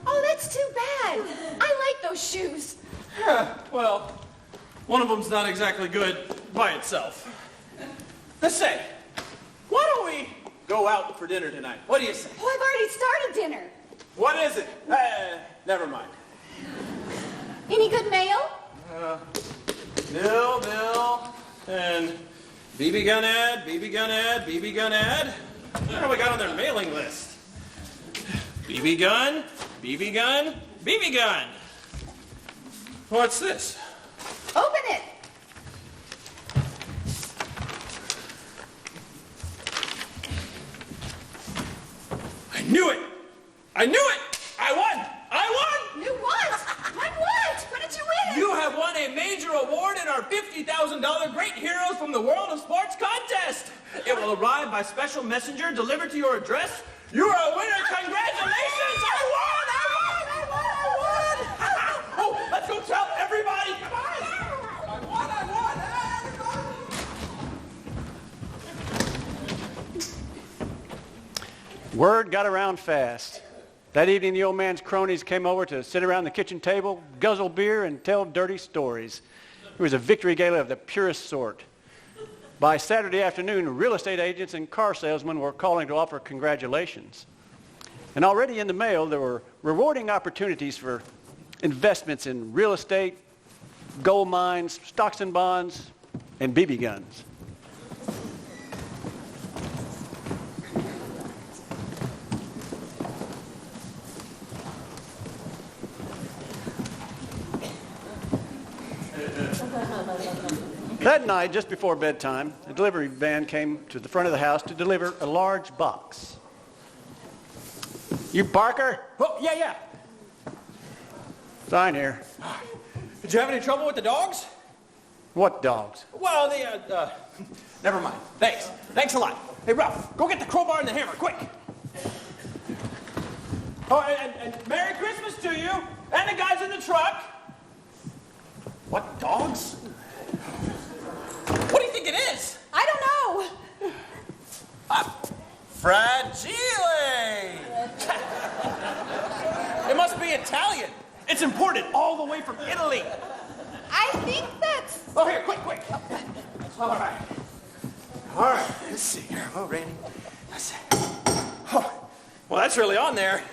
Oh, that's too bad. I like those shoes. Yeah, well, one of them's not exactly good by itself. Let's say, why don't we go out for dinner tonight? What do you say? Oh, I've already started dinner. What is it? Never mind. Any good mail? Bill, and BB gun ad, BB gun ad, BB gun ad. What do we got on their mailing list? BB gun, BB gun, BB gun. What's this? Open it. I knew it! I knew it! I won! I won! $10,000 Great Heroes from the World of Sports contest. It will arrive by special messenger delivered to your address. You are a winner. Congratulations. I won. Oh, let's go tell everybody. Come on. I won. Word got around fast. That evening, the old man's cronies came over to sit around the kitchen table, guzzle beer, and tell dirty stories. It was a victory gala of the purest sort. By Saturday afternoon, real estate agents and car salesmen were calling to offer congratulations. And already in the mail, there were rewarding opportunities for investments in real estate, gold mines, stocks and bonds, and BB guns. That night, just before bedtime, a delivery van came to the front of the house to deliver a large box. You Parker? Oh, yeah. Sign here. Did you have any trouble with the dogs? What dogs? Well, never mind. Thanks a lot. Hey, Ralph, go get the crowbar and the hammer, quick. Oh, and Merry Christmas to you and the guys in the truck. What, dogs? What do you think it is? I don't know. Fragile. It must be Italian. It's imported all the way from Italy. I think that's... Oh, here, quick. All right, let's see here. Oh, Randy. Let's see. Oh, well, that's really on there.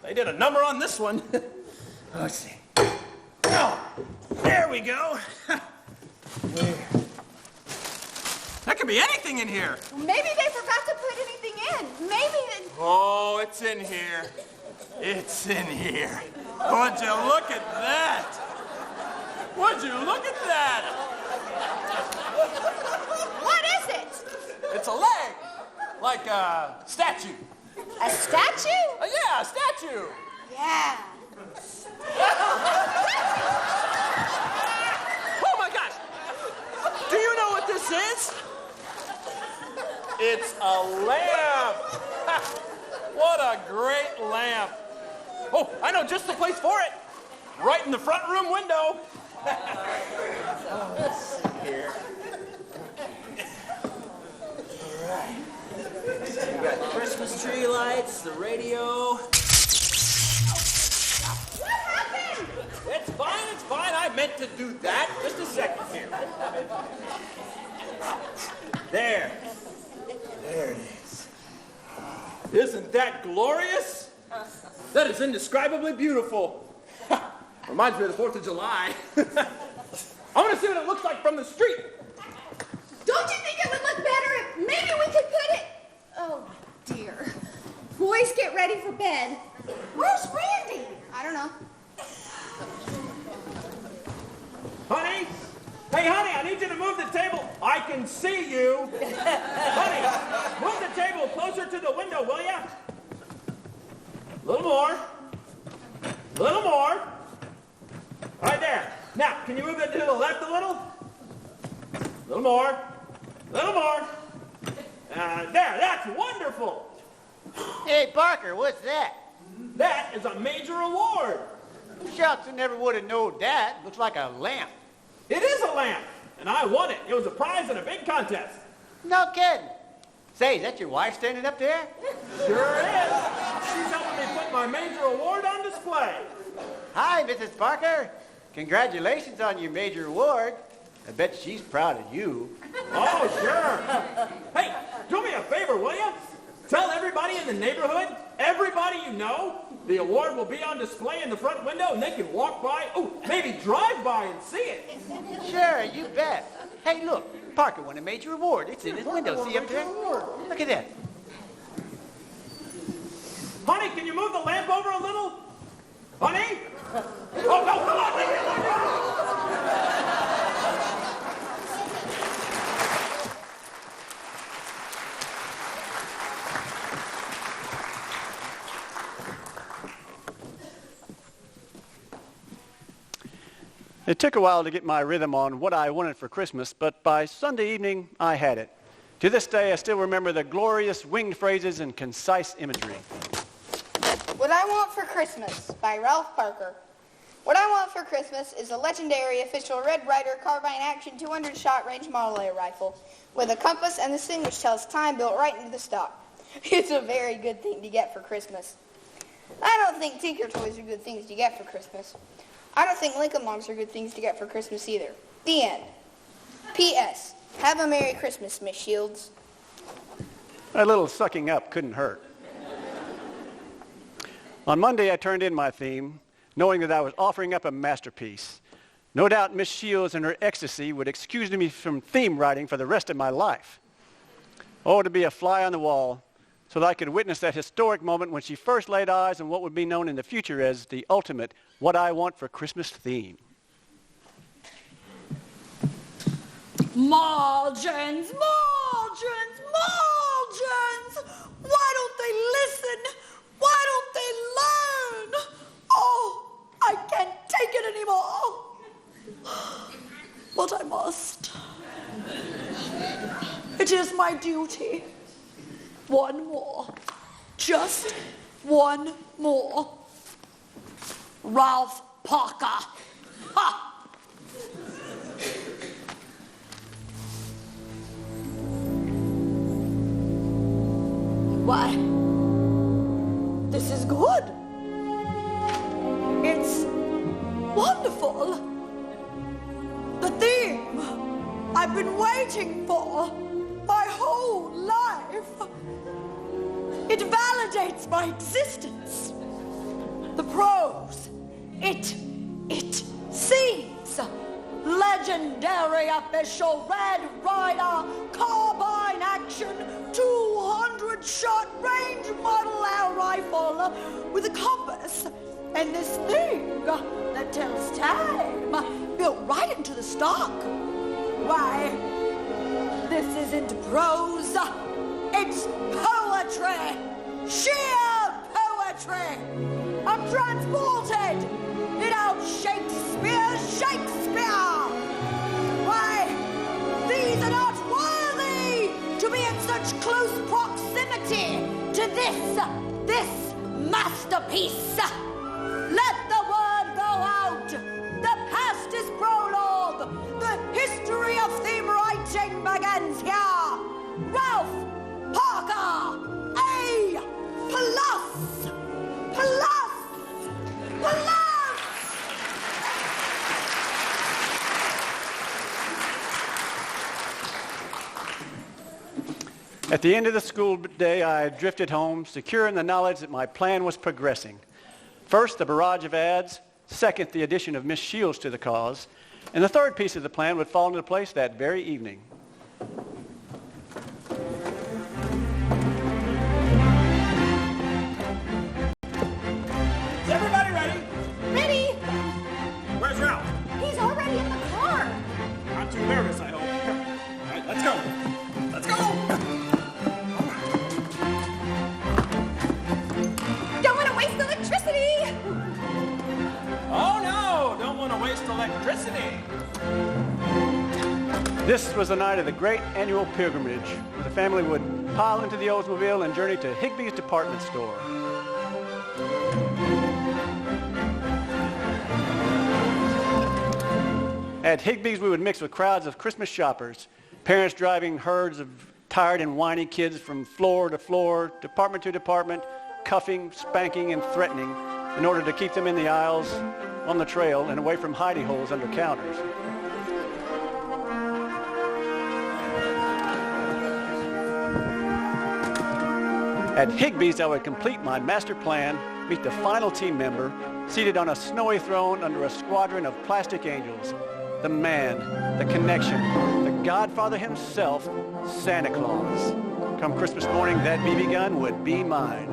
They did a number on this one. Let's see. Oh, there we go. That could be anything in here. Maybe they forgot to put anything in. Oh, it's in here. It's in here. Would you look at that? Would you look at that? What is it? It's a leg. Like a statue. A statue? Yeah, a statue. Yeah. Oh my gosh! Do you know what this is? It's a lamp. What a great lamp. Oh, I know just the place for it. Right in the front room window. Let's see here. All right. We got Christmas tree lights, the radio. It's fine. I meant to do that. Just a second here. There it is. Isn't that glorious? That is indescribably beautiful. Reminds me of the 4th of July. I want to see what it looks like from the street. Don't you think it would look better if maybe we could put it... Oh, dear. Boys, get ready for bed. Where's Randy? I don't know. Honey? Hey, honey, I need you to move the table. I can see you. Honey, move the table closer to the window, will you? A little more. Right there. Now, can you move it to the left a little? A little more. There, that's wonderful. Hey, Parker, what's that? That is a major award. Shucks, I never would have known that. Looks like a lamp. It is a lamp, and I won it. It was a prize in a big contest. No kidding. Say, is that your wife standing up there? Sure is. She's helping me put my major award on display. Hi, Mrs. Parker. Congratulations on your major award. I bet she's proud of you. Oh, sure. Hey, do me a favor, will you? Tell everybody in the neighborhood, everybody you know, the award will be on display in the front window and they can walk by, maybe drive by and see it. Sure, you bet. Hey, look, Parker won a major award. It's in his window. See up there? Look at that. Honey, can you move the lamp over a little? Honey? Oh, no, come on. It took a while to get my rhythm on what I wanted for Christmas, but by Sunday evening, I had it. To this day, I still remember the glorious winged phrases and concise imagery. What I Want for Christmas by Ralph Parker. What I want for Christmas is a legendary official Red Ryder carbine action 200 shot range model air rifle with a compass and this thing which tells time built right into the stock. It's a very good thing to get for Christmas. I don't think Tinker Toys are good things to get for Christmas. I don't think Lincoln Logs are good things to get for Christmas either. The end. P.S. Have a Merry Christmas, Miss Shields. A little sucking up couldn't hurt. On Monday, I turned in my theme, knowing that I was offering up a masterpiece. No doubt Miss Shields and her ecstasy would excuse me from theme writing for the rest of my life. Oh, to be a fly on the wall, so that I could witness that historic moment when she first laid eyes on what would be known in the future as the ultimate What I Want for Christmas theme. Margins, margins, margins! Why don't they listen? Why don't they learn? Oh, I can't take it anymore. But I must. It is my duty. One more. Just one more. Ralph Parker. Ha! Why, this is good. It's wonderful. The theme I've been waiting for my whole life. It validates my existence. The prose, it seems legendary official Red Ryder carbine action 200 shot range model air rifle with a compass and this thing that tells time built right into the stock. Why, this isn't prose, it's poetry, sheer poetry. I'm transported without Shakespeare's Shakespeare. Why, these are not worthy to be in such close proximity to this masterpiece. Let the word go out. The past is prologue. The history of theme writing begins here. Ralph Parker, A+. Plus. At the end of the school day, I drifted home, secure in the knowledge that my plan was progressing. First, the barrage of ads. Second, the addition of Miss Shields to the cause. And the third piece of the plan would fall into place that very evening. Is everybody ready? Ready? Where's Ralph? He's already in the car. Not too nervous, I hope. All right, let's go. Let's go. Don't want to waste electricity. Oh, no. Don't want to waste electricity. This was the night of the great annual pilgrimage, where the family would pile into the Oldsmobile and journey to Higbee's department store. At Higbee's, we would mix with crowds of Christmas shoppers, parents driving herds of tired and whiny kids from floor to floor, department to department, cuffing, spanking, and threatening in order to keep them in the aisles, on the trail, and away from hidey holes under counters. At Higbee's, I would complete my master plan, meet the final team member, seated on a snowy throne under a squadron of plastic angels. The man, the connection, the Godfather himself, Santa Claus. Come Christmas morning, that BB gun would be mine.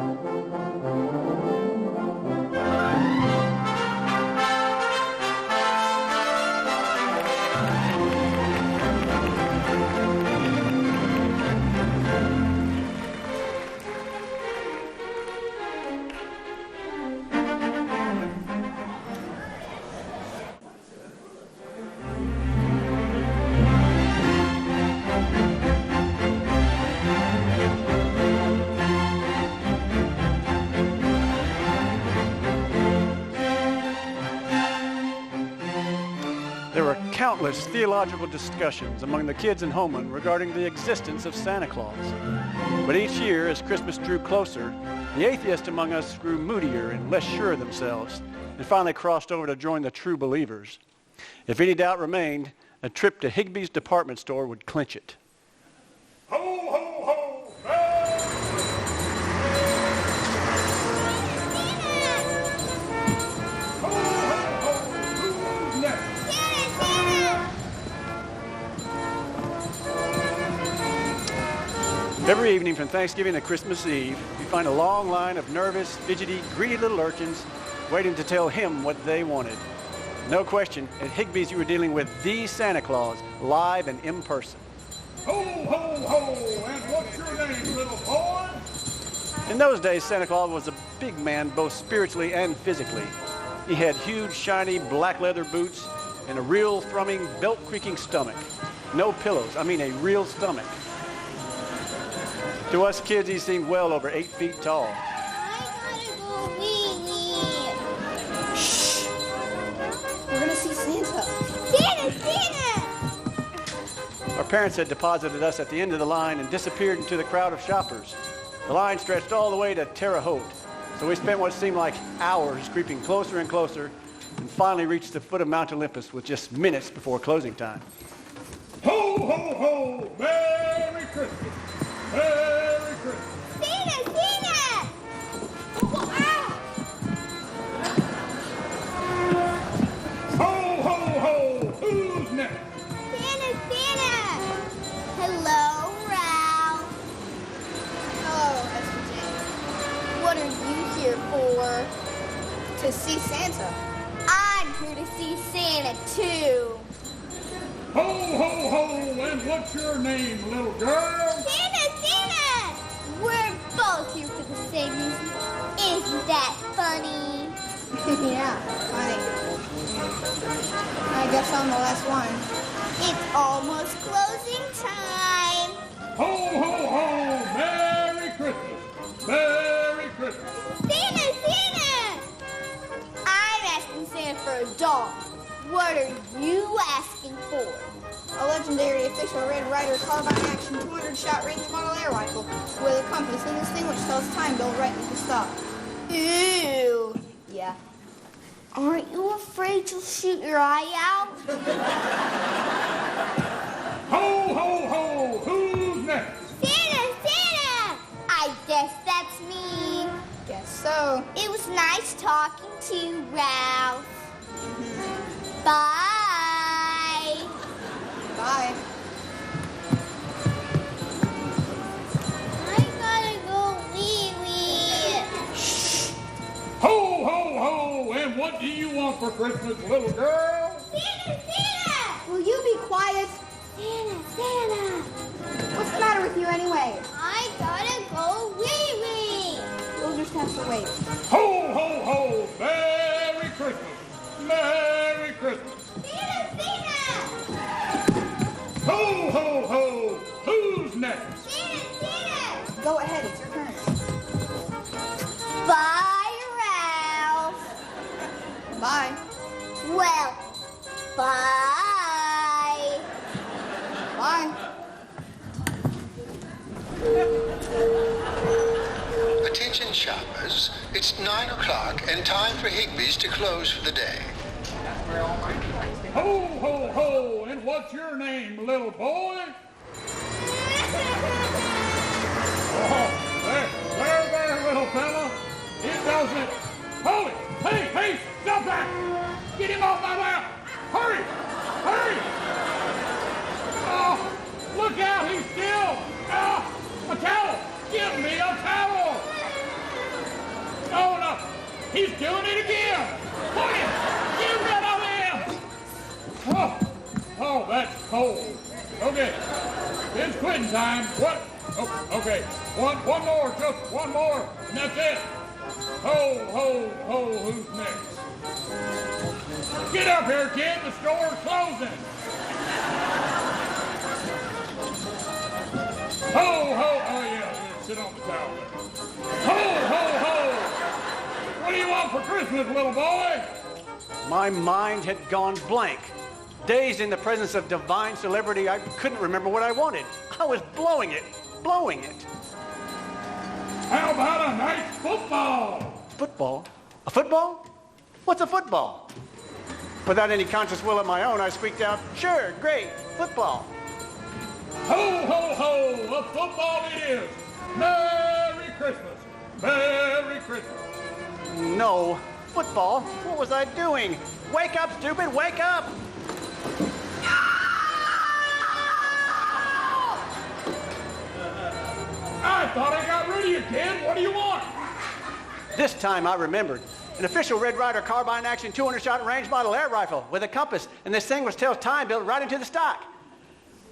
endless theological discussions among the kids in Homan regarding the existence of Santa Claus. But each year, as Christmas drew closer, the atheists among us grew moodier and less sure of themselves, and finally crossed over to join the true believers. If any doubt remained, a trip to Higbee's department store would clinch it. Ho, ho, ho! Every evening from Thanksgiving to Christmas Eve, you find a long line of nervous, fidgety, greedy little urchins waiting to tell him what they wanted. No question, at Higbee's you were dealing with the Santa Claus, live and in person. Ho, ho, ho! And what's your name, little boy? In those days, Santa Claus was a big man both spiritually and physically. He had huge, shiny, black leather boots and a real thrumming, belt-creaking stomach. No pillows, I mean a real stomach. To us kids, he seemed well over 8 feet tall. I gotta go wee-wee. Shh. We're gonna see Santa. Santa, Santa! Our parents had deposited us at the end of the line and disappeared into the crowd of shoppers. The line stretched all the way to Terre Haute, so we spent what seemed like hours creeping closer and closer and finally reached the foot of Mount Olympus with just minutes before closing time. Ho, ho, ho! Merry Christmas! Merry Christmas! Santa, Santa! Ow! Ho, ho, ho! Who's next? Santa, Santa! Hello, Ralph. Hello, SJ. What are you here for? To see Santa. I'm here to see Santa, too. Ho, ho, ho! And what's your name, little girl? Santa, Santa! We're both here for the same reason. Isn't that funny? Yeah, funny. I guess I'm the last one. It's almost closing time. Ho, ho, ho! Merry Christmas! Merry Christmas! Santa, Santa! I'm asking Santa for a doll. What are you asking for? A legendary official Red Ryder carbine action 200-shot range model air rifle with a compass in this thing which tells time built right into stop. Ew. Yeah. Aren't you afraid you'll shoot your eye out? Ho, ho, ho! Who's next? Santa, Santa! I guess that's me. Guess so. It was nice talking to you, Ralph. Bye. Bye. I gotta go wee-wee. Ho, ho, ho! And what do you want for Christmas, little girl? Santa, Santa! Will you be quiet? Santa, Santa! What's the matter with you anyway? I gotta go wee-wee. We'll just have to wait. Ho, ho, ho! Merry Christmas! Merry Christmas! Santa, Santa! Ho, ho, ho! Who's next? Santa, Santa! Go ahead, it's your turn. Bye, Ralph. Bye. Well, bye. Bye. Attention shoppers, it's 9 o'clock and time for Higbee's to close for the day. Ho, ho, ho! And what's your name, little boy? Oh, there, little fella. It doesn't. Hold it! Hey, stop that! Get him off my lap! Hurry! Oh, look out, he's still! A towel! Give me a towel! Oh, no! He's doing it again! Put him! Get rid of him! Oh, that's cold. Okay, it's quitting time. What? Oh, okay, one more, just one more, and that's it. Ho, ho, ho, who's next? Get up here, kid, the store's closing. Ho, ho, oh yeah, sit on the towel there. Ho, ho, ho! What do you want for Christmas, little boy? My mind had gone blank. Dazed in the presence of divine celebrity, I couldn't remember what I wanted. I was blowing it. How about a nice football? Football? A football? What's a football? Without any conscious will of my own, I squeaked out, sure, great, football. Ho, ho, ho, a football it is. Merry Christmas. Merry Christmas. No, football? What was I doing? Wake up, stupid, wake up! I thought I got rid of you, kid. What do you want? This time I remembered. An official Red Ryder carbine action 200-shot range model air rifle with a compass, and this thing was tells time built right into the stock.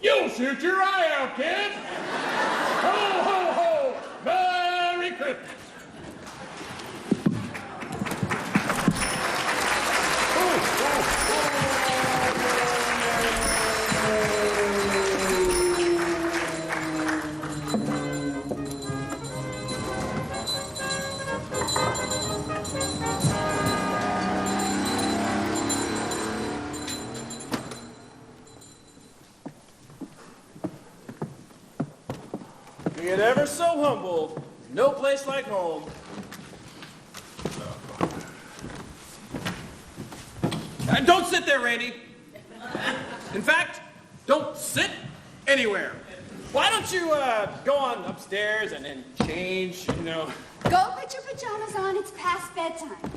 You'll shoot your eye out, kid. Ho, ho, ho. Merry Christmas. Be it ever so humble, no place like home. Don't sit there, Randy. In fact, don't sit anywhere. Why don't you go on upstairs and then change, you know? Go put your pajamas on. It's past bedtime.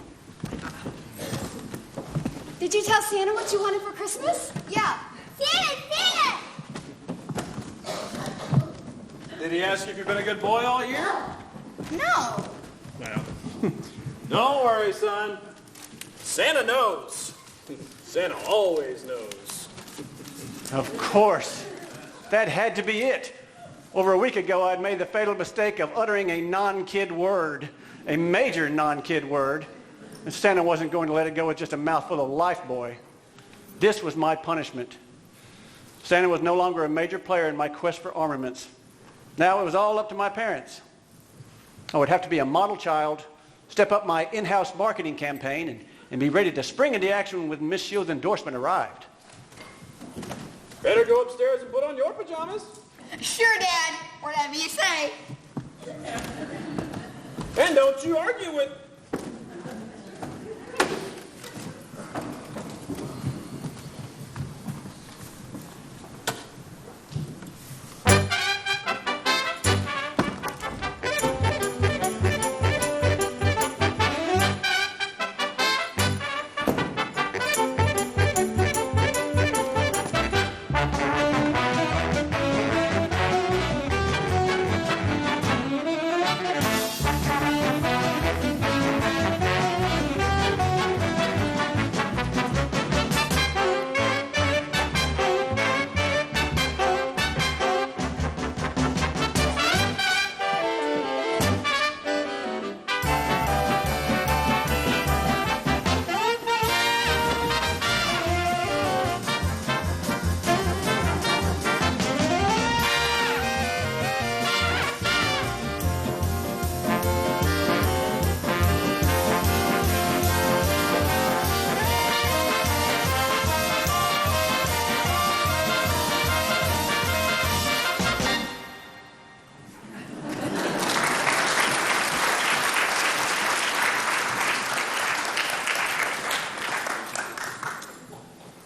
Did you tell Santa what you wanted for Christmas? Yeah. Santa! Did he ask you if you've been a good boy all year? No. Well, don't worry, son. Santa knows. Santa always knows. Of course. That had to be it. Over a week ago, I'd made the fatal mistake of uttering a non-kid word, a major non-kid word, and Santa wasn't going to let it go with just a mouthful of Life Boy. This was my punishment. Santa was no longer a major player in my quest for armaments. Now it was all up to my parents. I would have to be a model child, step up my in-house marketing campaign, and be ready to spring into action when Miss Shields' endorsement arrived. Better go upstairs and put on your pajamas. Sure, Dad. Whatever you say. And don't you argue with...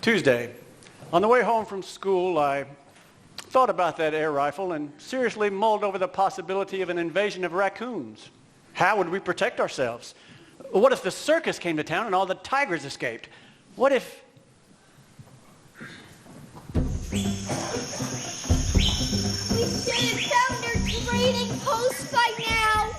Tuesday. On the way home from school, I thought about that air rifle and seriously mulled over the possibility of an invasion of raccoons. How would we protect ourselves? What if the circus came to town and all the tigers escaped? What if... We should have found our trading post by now.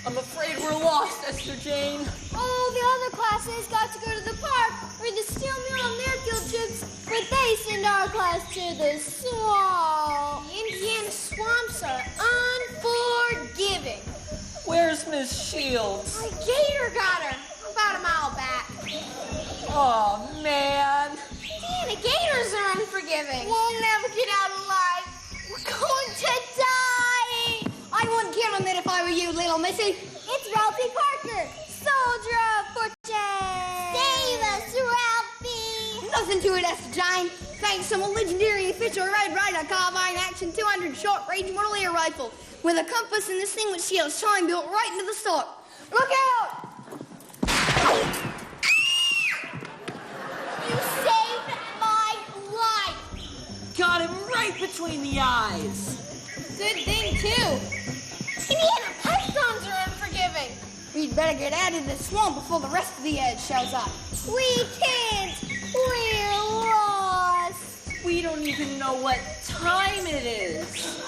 I'm afraid we're lost, Esther Jane. Oh, the other classes got to go to the park or the steel mill on their field trips, but they send our class to the swamp. The Indiana swamps are unforgiving. Where's Miss Shields? My gator got her about a mile back. Oh, man. Indiana gators are unforgiving. We'll never get out alive. We're going to die. I wouldn't kill him if I were you, little missy. It's Ralphie Parker, soldier of fortune. Save us, Ralphie. Listen to it, Esther Jane. Thanks to a legendary official Red Ryder Carbine Action 200 short-range model air rifle with a compass and distinguished shield time built right into the stock. Look out! You saved my life. Got him right between the eyes. Good thing, too. Indiana pythons are unforgiving. We'd better get out of this swamp before the rest of the edge shows up. We can't. We're lost. We don't even know what time it is.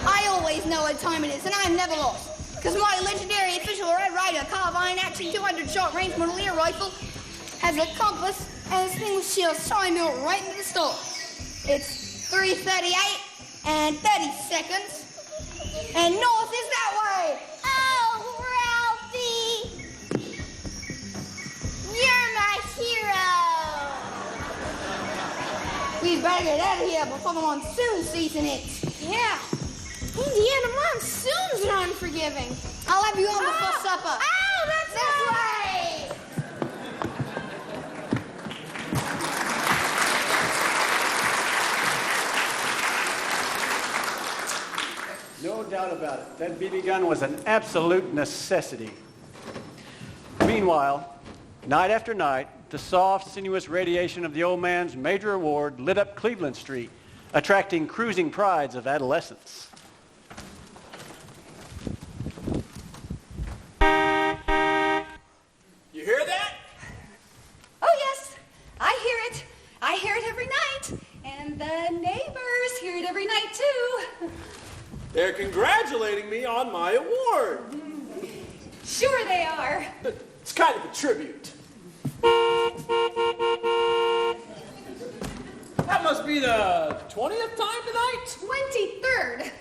I always know what time it is, and I'm never lost. Because my legendary official Red Ryder Carbine Action 200 short-range model air rifle has a compass and a distinguished shield time built right into the stock. It's 3:38 and 30 seconds. And north is that way. Oh, Ralphie. You're my hero. We'd better get out of here before the monsoon season hits. Yeah. Indiana monsoons are unforgiving. I'll have you on before supper. Oh, that's This way. No doubt about it. That BB gun was an absolute necessity. Meanwhile, night after night, the soft, sinuous radiation of the old man's major award lit up Cleveland Street, attracting cruising prides of adolescence. You hear that? Oh, yes. I hear it. I hear it every night. And the neighbors hear it every night, too. They're congratulating me on my award. Sure they are. It's kind of a tribute. That must be the 20th time tonight. 23rd.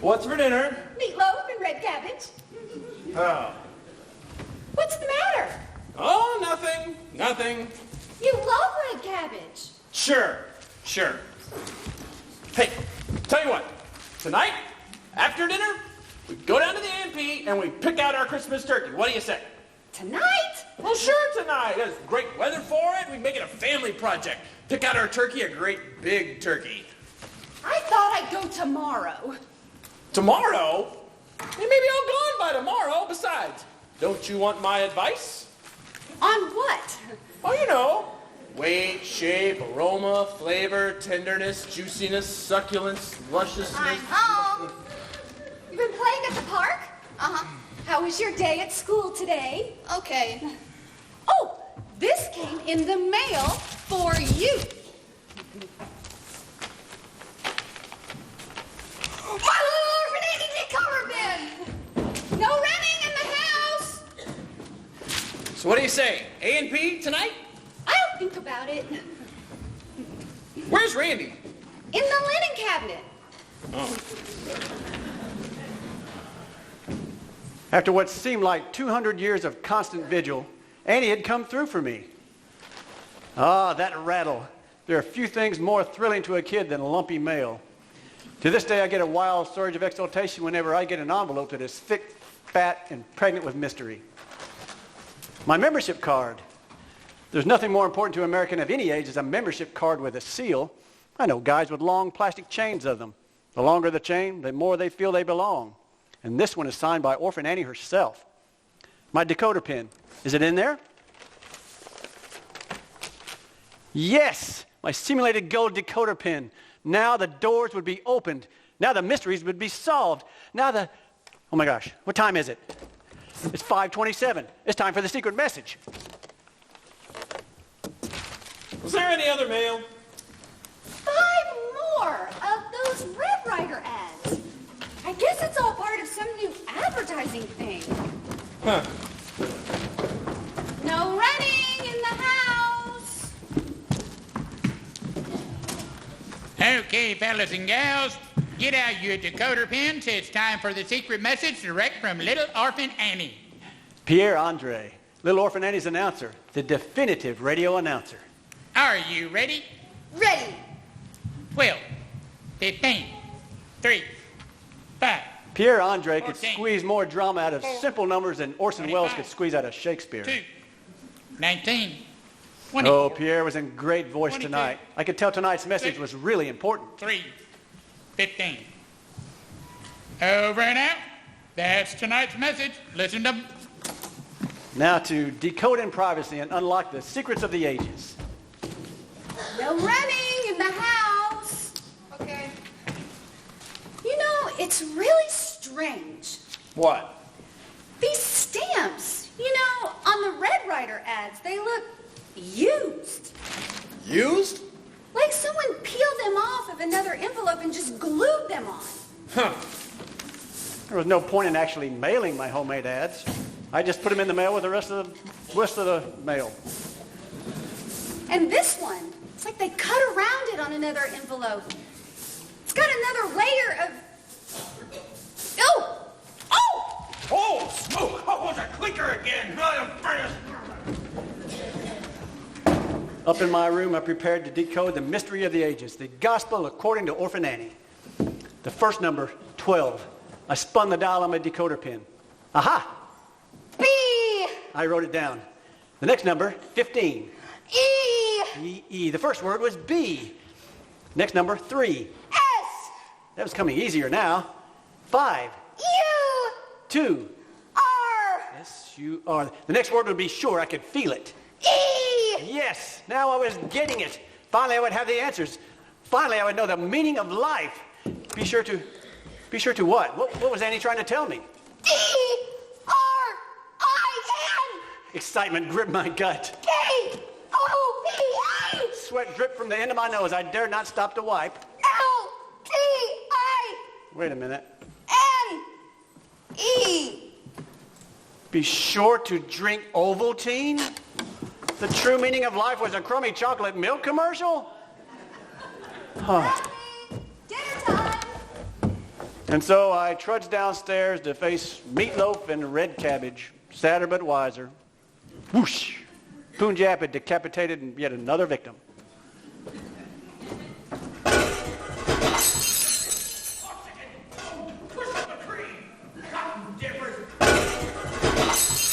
What's for dinner? Meatloaf and red cabbage. Oh. What's the matter? Oh, nothing. Nothing. You love red cabbage. Sure. Hey, tell you what. Tonight, after dinner, we go down to the A&P and we pick out our Christmas turkey. What do you say? Tonight? Well, sure, tonight. There's great weather for it. We make it a family project. Pick out our turkey, a great big turkey. I thought I'd go tomorrow. Tomorrow? Hey, maybe I'll gone by tomorrow. Besides, don't you want my advice? On what? Oh, you know. Weight, shape, aroma, flavor, tenderness, juiciness, succulence, lusciousness. I'm home. You've been playing at the park? Uh-huh. How was your day at school today? Okay. Oh, this came in the mail for you. My little orphan Andy cover bin. No running in the house. So what do you say? A&P tonight? I'll think about it. Where's Randy? In the linen cabinet. Oh. After what seemed like 200 years of constant vigil, Annie had come through for me. Ah, that rattle. There are few things more thrilling to a kid than lumpy mail. To this day, I get a wild surge of exultation whenever I get an envelope that is thick, fat, and pregnant with mystery. My membership card. There's nothing more important to an American of any age as a membership card with a seal. I know guys with long plastic chains of them. The longer the chain, the more they feel they belong. And this one is signed by Orphan Annie herself. My decoder pin. Is it in there? Yes! My simulated gold decoder pin. Now the doors would be opened. Now the mysteries would be solved. Now the... Oh my gosh, what time is it? It's 5:27. It's time for the secret message. Was there any other mail? 5 more of those Red Ryder ads. I guess it's all part of some new advertising thing. Huh. No running in the house. Okay, fellas and gals, get out your decoder pins. It's time for the secret message direct from Little Orphan Annie. Pierre Andre, Little Orphan Annie's announcer, the definitive radio announcer. Are you ready? Ready. 12, 15, 3, 5. Pierre Andre could 14. squeeze more drama out of simple numbers than Orson Welles could squeeze out of Shakespeare. 2, 19, Oh, Pierre was in great voice 22. tonight. I could tell tonight's message was really important. 3, 15. Over and out. That's tonight's message. Listen to... Now to decode in privacy and unlock the secrets of the ages. No running in the house. Okay. You know, it's really strange. What? These stamps, you know, on the Red Ryder ads, they look used. Used? Like someone peeled them off of another envelope and just glued them on. Huh. There was no point in actually mailing my homemade ads. I just put them in the mail with the rest of the mail. And this one, it's like they cut around it on another envelope. It's got another layer of... Oh! Oh! Oh, smoke! Oh, was a clicker again! Up in my room, I prepared to decode the mystery of the ages, the gospel according to Orphan Annie. The first number, 12. I spun the dial on my decoder pin. Aha! B! I wrote it down. The next number, 15. E! E. The first word was B. Next number, 3. S! That was coming easier now. 5. U! 2. R! S-U-R. The next word would be sure. I could feel it. E! Yes, now I was getting it. Finally, I would have the answers. Finally, I would know the meaning of life. Be sure to what? What was Annie trying to tell me? D-R-I-N! Excitement gripped my gut. K-O-P-A! Sweat dripped from the end of my nose. I dared not stop to wipe. L-T-I! Wait a minute. N-E! Be sure to drink Ovaltine? The true meaning of life was a crummy chocolate milk commercial? Huh. Dinner time! And so I trudged downstairs to face meatloaf and red cabbage, sadder but wiser. Whoosh! Punjab had decapitated yet another victim.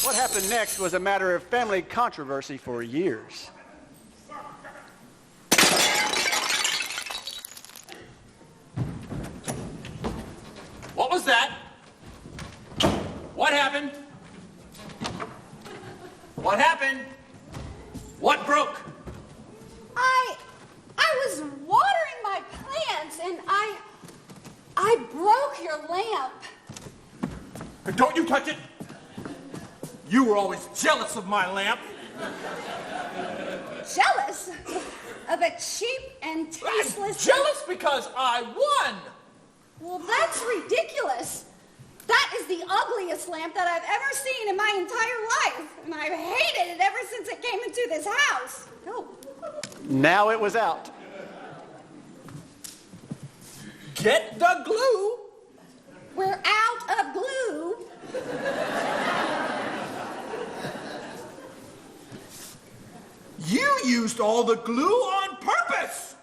What happened next was a matter of family controversy for years. What was that? What happened? What happened? What broke? I was watering my plants and I broke your lamp. Don't you touch it! You were always jealous of my lamp. Jealous of a cheap and tasteless... Jealous because I won! Well, that's ridiculous. That is the ugliest lamp that I've ever seen in my entire life. And I've hated it ever since it came into this house. No. Now it was out. Get the glue! We're out of glue. You used all the glue on purpose!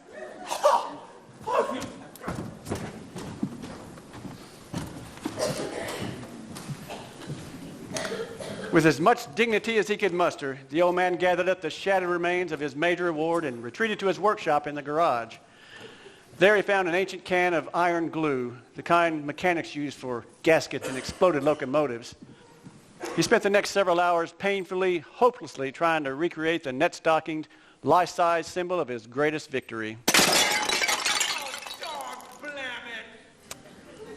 With as much dignity as he could muster, the old man gathered up the shattered remains of his major award and retreated to his workshop in the garage. There he found an ancient can of iron glue, the kind mechanics use for gaskets and exploded locomotives. He spent the next several hours painfully, hopelessly trying to recreate the net-stockinged, life-size symbol of his greatest victory.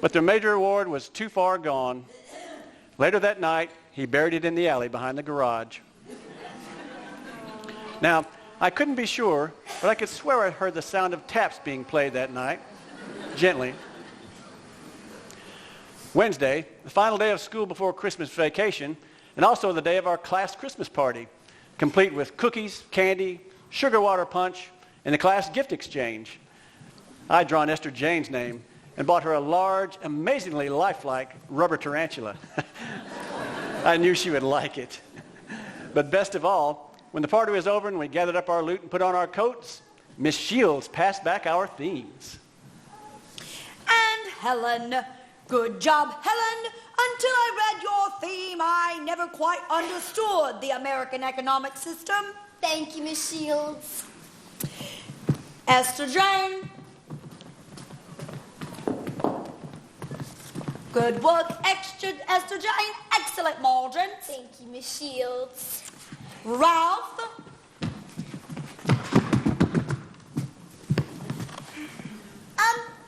But the major award was too far gone. Later that night, he buried it in the alley behind the garage. Now, I couldn't be sure, but I could swear I heard the sound of taps being played that night, gently. Wednesday, the final day of school before Christmas vacation, and also the day of our class Christmas party, complete with cookies, candy, sugar water punch, and the class gift exchange. I'd drawn Esther Jane's name and bought her a large, amazingly lifelike rubber tarantula. I knew she would like it. But best of all, when the party was over and we gathered up our loot and put on our coats, Miss Shields passed back our themes. And Helen, good job, Helen. Until I read your theme, I never quite understood the American economic system. Thank you, Miss Shields. Esther Jane. Good work, Esther Jane. Excellent margins. Thank you, Miss Shields. Ralph.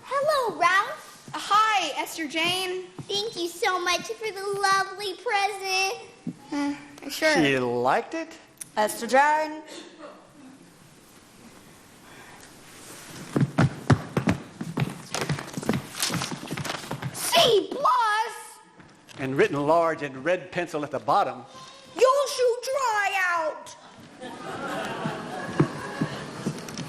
Hello, Ralph. Hi, Esther Jane. Thank you so much for the lovely present. Sure. She liked it? Esther Jane. C+. And written large in red pencil at the bottom. Your shoe dry out.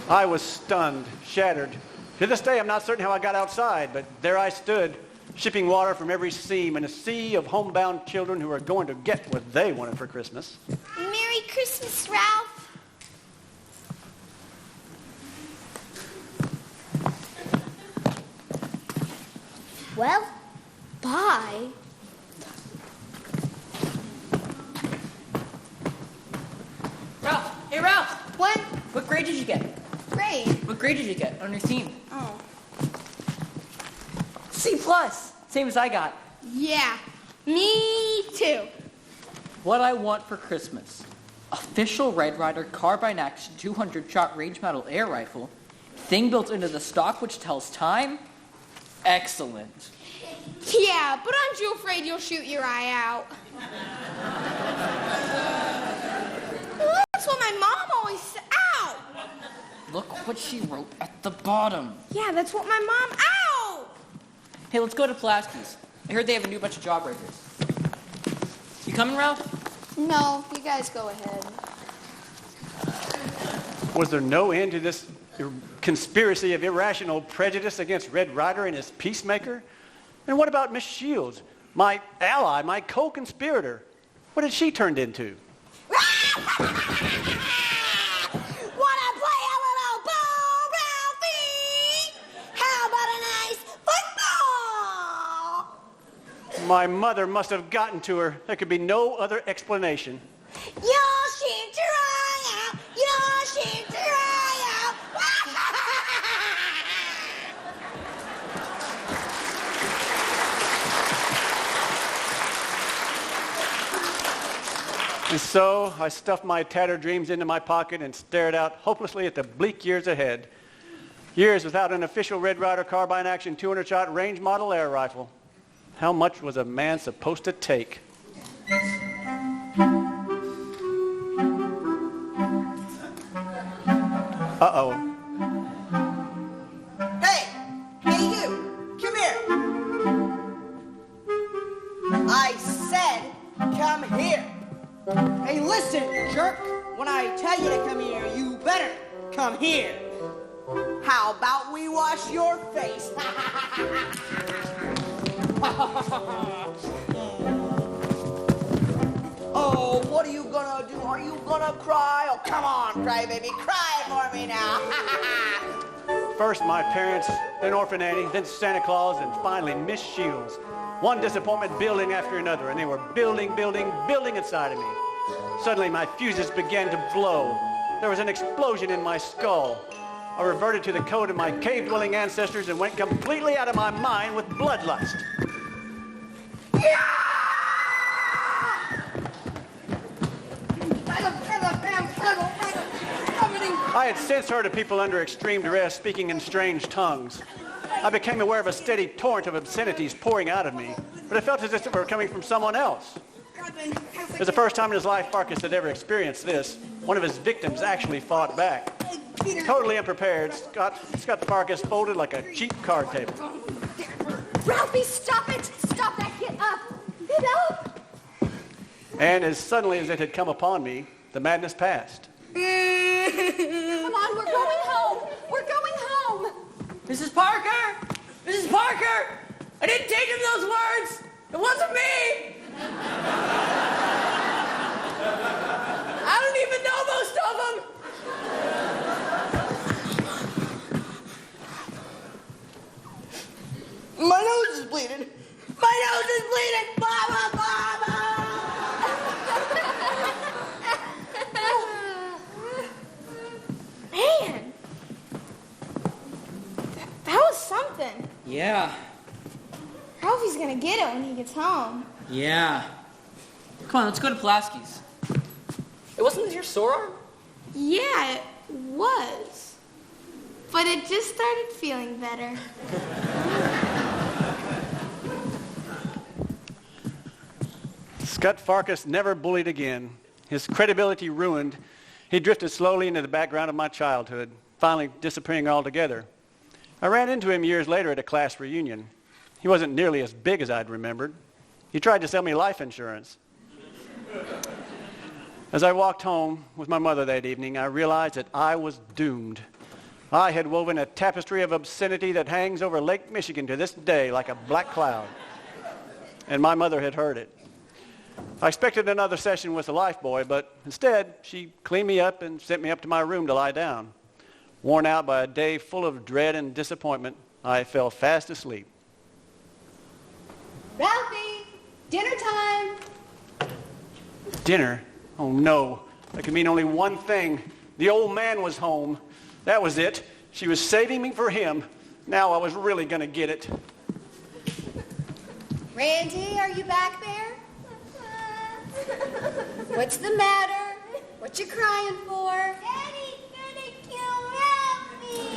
I was stunned, shattered. To this day, I'm not certain how I got outside, but there I stood, shipping water from every seam in a sea of homebound children who are going to get what they wanted for Christmas. Merry Christmas, Ralph. Well, bye. Ralph! Hey, Ralph! What? What grade did you get? Great. What grade did you get on your theme? Oh. C+. Same as I got. Yeah. Me too. What I want for Christmas. Official Red Ryder carbine action 200-shot range model air rifle. Thing built into the stock which tells time. Excellent. Yeah, but aren't you afraid you'll shoot your eye out? That's what my mom always said. Ow! Look what she wrote at the bottom. Yeah, that's what my mom. Ow! Hey, let's go to Pulaski's. I heard they have a new bunch of jawbreakers. You coming, Ralph? No, you guys go ahead. Was there no end to this conspiracy of irrational prejudice against Red Ryder and his peacemaker? And what about Miss Shields, my ally, my co-conspirator? What had she turned into? Wanna play a little ball, Ralphie? How about a nice football? My mother must have gotten to her. There could be no other explanation. You'll shoot your eye out. You'll shoot your eye out. And so I stuffed my tattered dreams into my pocket and stared out hopelessly at the bleak years ahead. Years without an official Red Ryder carbine action 200-shot range model air rifle. How much was a man supposed to take? Uh-oh. Hey! Hey, you! Come here! I said, come here! Hey, listen, jerk! When I tell you to come here, you better come here! How about we wash your face? Oh, what are you gonna do? Are you gonna cry? Oh, come on, cry, baby. Cry for me now. First my parents, then Orphan Annie, then Santa Claus, and finally Miss Shields. One disappointment building after another, and they were building inside of me. Suddenly my fuses began to blow. There was an explosion in my skull. I reverted to the code of my cave-dwelling ancestors and went completely out of my mind with bloodlust. I had since heard of people under extreme duress speaking in strange tongues. I became aware of a steady torrent of obscenities pouring out of me, but it felt as if it were coming from someone else. It was the first time in his life Farkas had ever experienced this. One of his victims actually fought back. Totally unprepared, Scott Farkas folded like a cheap card table. Ralphie, stop it! Stop that! Get up! Get up! And as suddenly as it had come upon me, the madness passed. Come on, we're going home! We're going home! Mrs. Parker! Mrs. Parker! I didn't take him those words! It wasn't me! I don't even know most of them! My nose is bleeding. My nose is bleeding. Mama, mama. Yeah. Ralphie's gonna get it when he gets home. Yeah. Come on, let's go to Pulaski's. It wasn't this your sore arm? Yeah, it was. But it just started feeling better. Scott Farkas never bullied again. His credibility ruined. He drifted slowly into the background of my childhood, finally disappearing altogether. I ran into him years later at a class reunion. He wasn't nearly as big as I'd remembered. He tried to sell me life insurance. As I walked home with my mother that evening, I realized that I was doomed. I had woven a tapestry of obscenity that hangs over Lake Michigan to this day like a black cloud. And my mother had heard it. I expected another session with the life boy, but instead, she cleaned me up and sent me up to my room to lie down. Worn out by a day full of dread and disappointment, I fell fast asleep. Ralphie, dinner time. Dinner? Oh no, that could mean only one thing. The old man was home. That was it. She was saving me for him. Now I was really going to get it. Randy, are you back there? What's the matter? What you crying for? Daddy's gonna kill Ralphie.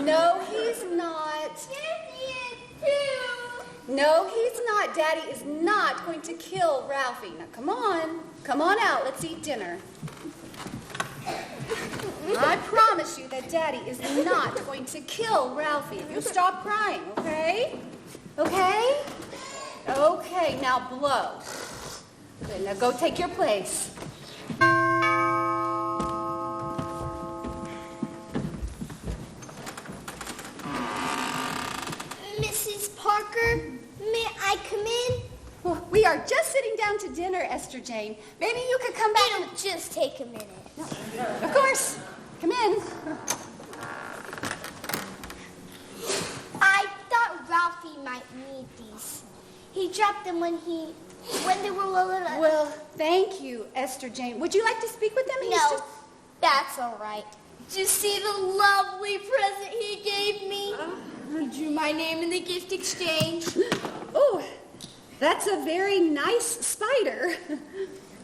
No, he's not. Daddy is too. No, he's not. Daddy is not going to kill Ralphie. Now, come on. Come on out. Let's eat dinner. I promise you that Daddy is not going to kill Ralphie. If you stop crying, okay? Okay? Okay, now blow. Good, now go take your place. Mrs. Parker, may I come in? Well, we are just sitting down to dinner, Esther Jane. Maybe you could come back. It'll just take a minute. Of course. Come in. I thought Ralphie might need these. He dropped them when they were little. Well, thank you, Esther Jane. Would you like to speak with them? No, that's all right. Did you see the lovely present he gave me? He drew my name in the gift exchange. Oh, that's a very nice spider.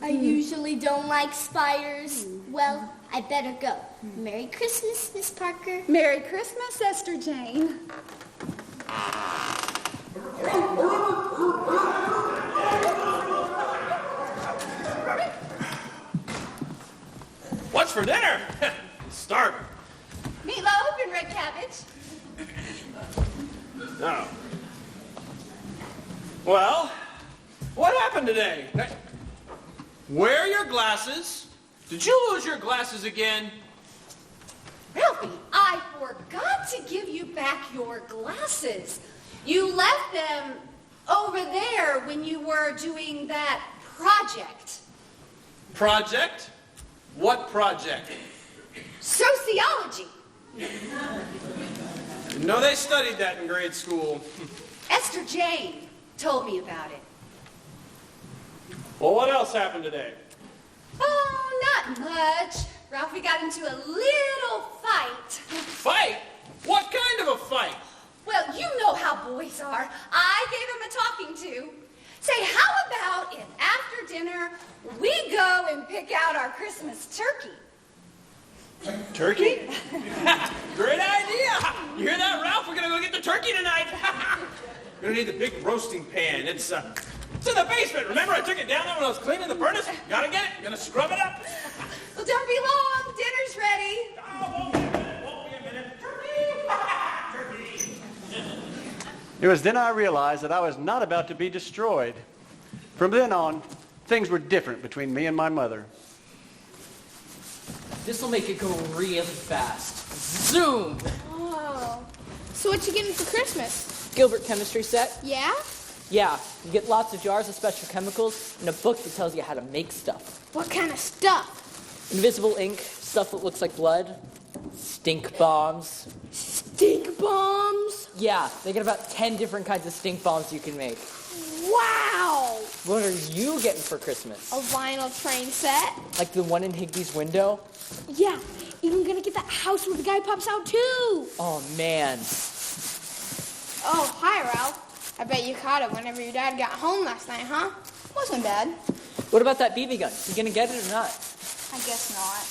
I usually don't like spiders. Well, I better go. Merry Christmas, Miss Parker. Merry Christmas, Esther Jane. What's for dinner? Starving. Meatloaf and red cabbage. No. Well, what happened today? Wear your glasses. Did you lose your glasses again? Ralphie, I forgot to give you back your glasses. You left them over there when you were doing that project. Project? What project? Sociology. No, they studied that in grade school. Esther Jane told me about it. Well, what else happened today? Oh, not much. Ralphie got into a little fight. Fight? What kind of a fight? Well, you know how boys are. I gave him a talking to. Say, how about if after dinner we go and pick out our Christmas turkey? Turkey? Great idea! You hear that, Ralph? We're gonna go get the turkey tonight. We're gonna need the big roasting pan. It's in the basement. Remember, I took it down there when I was cleaning the furnace? Gotta get it. Gonna scrub it up. Well, don't be long. Dinner's ready. Oh, won't be a minute. Won't be a minute. Turkey! It was then I realized that I was not about to be destroyed. From then on, things were different between me and my mother. This will make it go really fast. Zoom! Oh. So what you getting for Christmas? Gilbert chemistry set. Yeah? Yeah, you get lots of jars of special chemicals and a book that tells you how to make stuff. What kind of stuff? Invisible ink, stuff that looks like blood, stink bombs. Stink bombs? Yeah, they get about 10 different kinds of stink bombs you can make. Wow! What are you getting for Christmas? A vinyl train set? Like the one in Higby's window? Yeah, even gonna get that house where the guy pops out too. Oh, man. Oh, hi, Ralph. I bet you caught it whenever your dad got home last night, huh? Wasn't bad. What about that BB gun? You gonna get it or not? I guess not.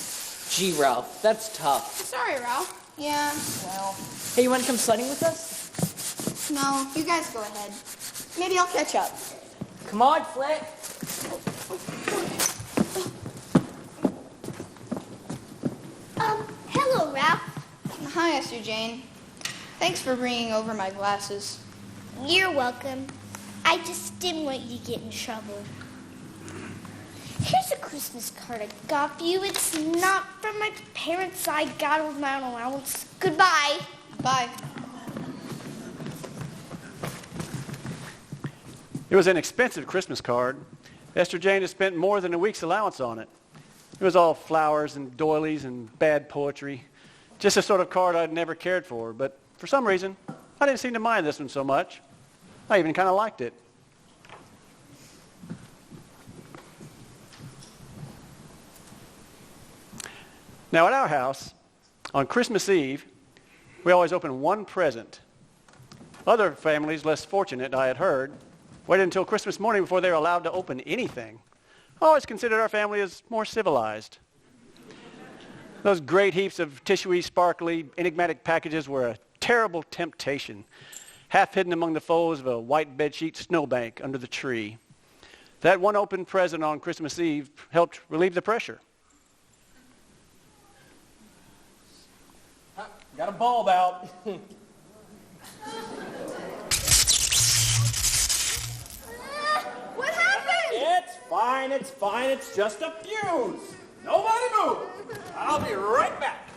Gee, Ralph, that's tough. Sorry, Ralph. Yeah, well. Hey, you wanna come sledding with us? No, you guys go ahead. Maybe I'll catch up. Come on, Flick. Hello, Ralph. Hi, Esther Jane. Thanks for bringing over my glasses. You're welcome. I just didn't want you to get in trouble. Here's a Christmas card I got for you. It's not from my parents. I got it with my own allowance. Goodbye. Bye. It was an expensive Christmas card. Esther Jane had spent more than a week's allowance on it. It was all flowers and doilies and bad poetry. Just the sort of card I'd never cared for. But for some reason, I didn't seem to mind this one so much. I even kind of liked it. Now, at our house, on Christmas Eve, we always open one present. Other families, less fortunate, I had heard, waited until Christmas morning before they were allowed to open anything. I always considered our family as more civilized. Those great heaps of tissuey, sparkly, enigmatic packages were a terrible temptation, half hidden among the folds of a white bedsheet snowbank under the tree. That one open present on Christmas Eve helped relieve the pressure. Got a bulb out. What happened? It's fine, it's fine. It's just a fuse. Nobody move. I'll be right back.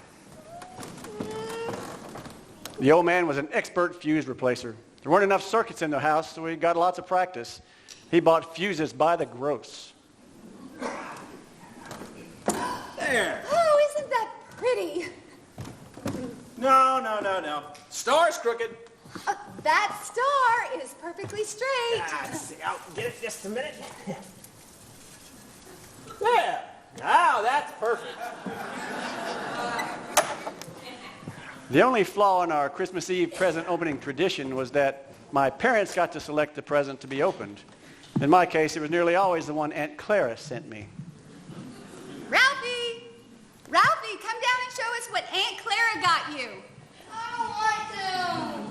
The old man was an expert fuse replacer. There weren't enough circuits in the house, so he got lots of practice. He bought fuses by the gross. There. Oh, isn't that pretty? No. Star's crooked. That star is perfectly straight. Let's see, I'll get it just a minute. There. Now that's perfect. The only flaw in our Christmas Eve present opening tradition was that my parents got to select the present to be opened. In my case, it was nearly always the one Aunt Clara sent me. Ralphie, come down and show us what Aunt Clara got you. I don't want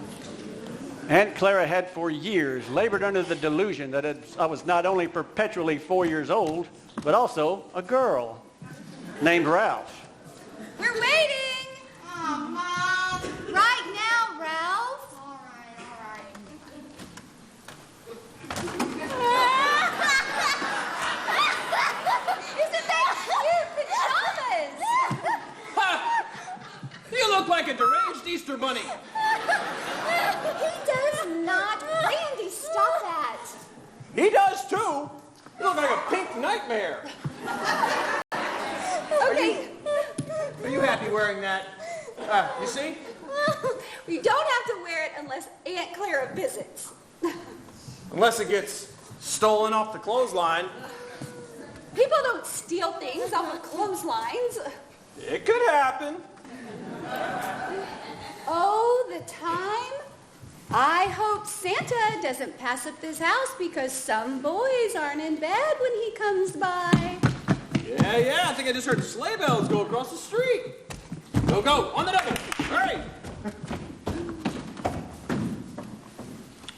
to. Aunt Clara had for years labored under the delusion that I was not only perpetually 4 years old, but also a girl named Ralph. We're waiting. Oh, Mom. Right now, Ralph. All right. Isn't that cute pajamas? You look like a deranged Easter bunny. He does not. Randy, stop that. He does too. You look like a pink nightmare. Okay. Are you happy wearing that? You see? You don't have to wear it unless Aunt Clara visits. Unless it gets stolen off the clothesline. People don't steal things off of clotheslines. It could happen. Oh, the time. I hope Santa doesn't pass up this house because some boys aren't in bed when he comes by. Yeah, I think I just heard sleigh bells go across the street. Go, on the double. Hurry.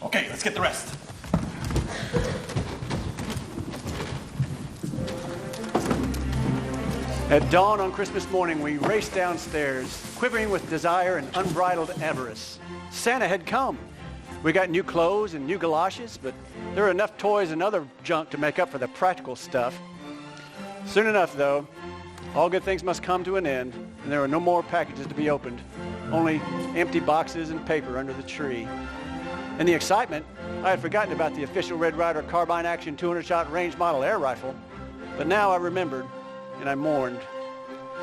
Okay, let's get the rest. At dawn on Christmas morning, we raced downstairs, quivering with desire and unbridled avarice. Santa had come. We got new clothes and new galoshes, but there were enough toys and other junk to make up for the practical stuff. Soon enough, though, all good things must come to an end, and there were no more packages to be opened, only empty boxes and paper under the tree. In the excitement, I had forgotten about the official Red Ryder carbine action 200-shot range model air rifle, but now I remembered, and I mourned.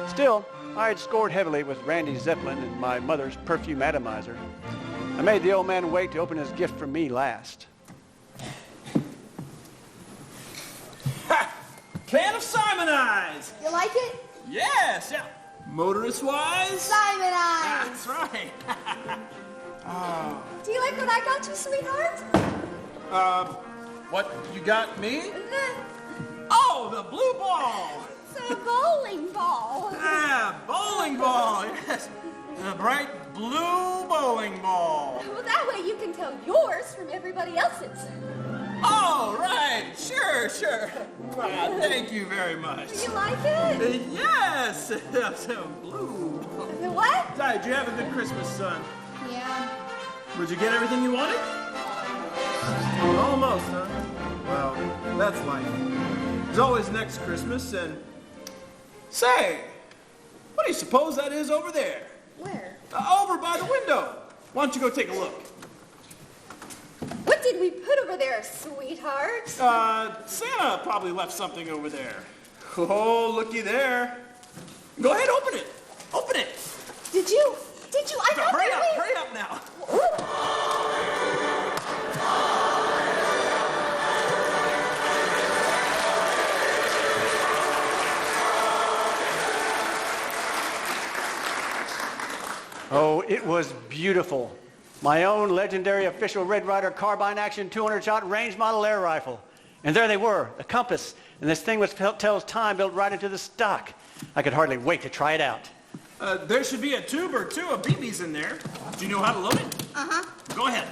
Still, I had scored heavily with Randy Zeppelin and my mother's perfume atomizer. I made the old man wait to open his gift for me last. Ha! Can of Simon Eyes. You like it? Yes, yeah. Motorist-wise? Simon Eyes. That's right. Oh. Do you like what I got you, sweetheart? What you got me? Oh, the blue ball. It's a bowling ball. Ah, bowling ball, yes. A bright blue bowling ball. Well, that way you can tell yours from everybody else's. Oh, right. Sure. Thank you very much. Do you like it? Yes. So blue. The what? Did you have a good Christmas, son? Yeah. Did you get everything you wanted? Almost, huh? Well, that's life. There's always next Christmas, and... Say, what do you suppose that is over there? Where? Over by the window. Why don't you go take a look? What did we put over there, sweetheart? Santa probably left something over there. Oh, looky there. Go ahead, open it. Open it. Did you? I thought Hurry up now. Oh, it was beautiful. My own legendary official Red Ryder carbine action 200-shot range model air rifle. And there they were, a compass, and this thing tells time built right into the stock. I could hardly wait to try it out. There should be a tube or two of BBs in there. Do you know how to load it? Uh-huh. Go ahead.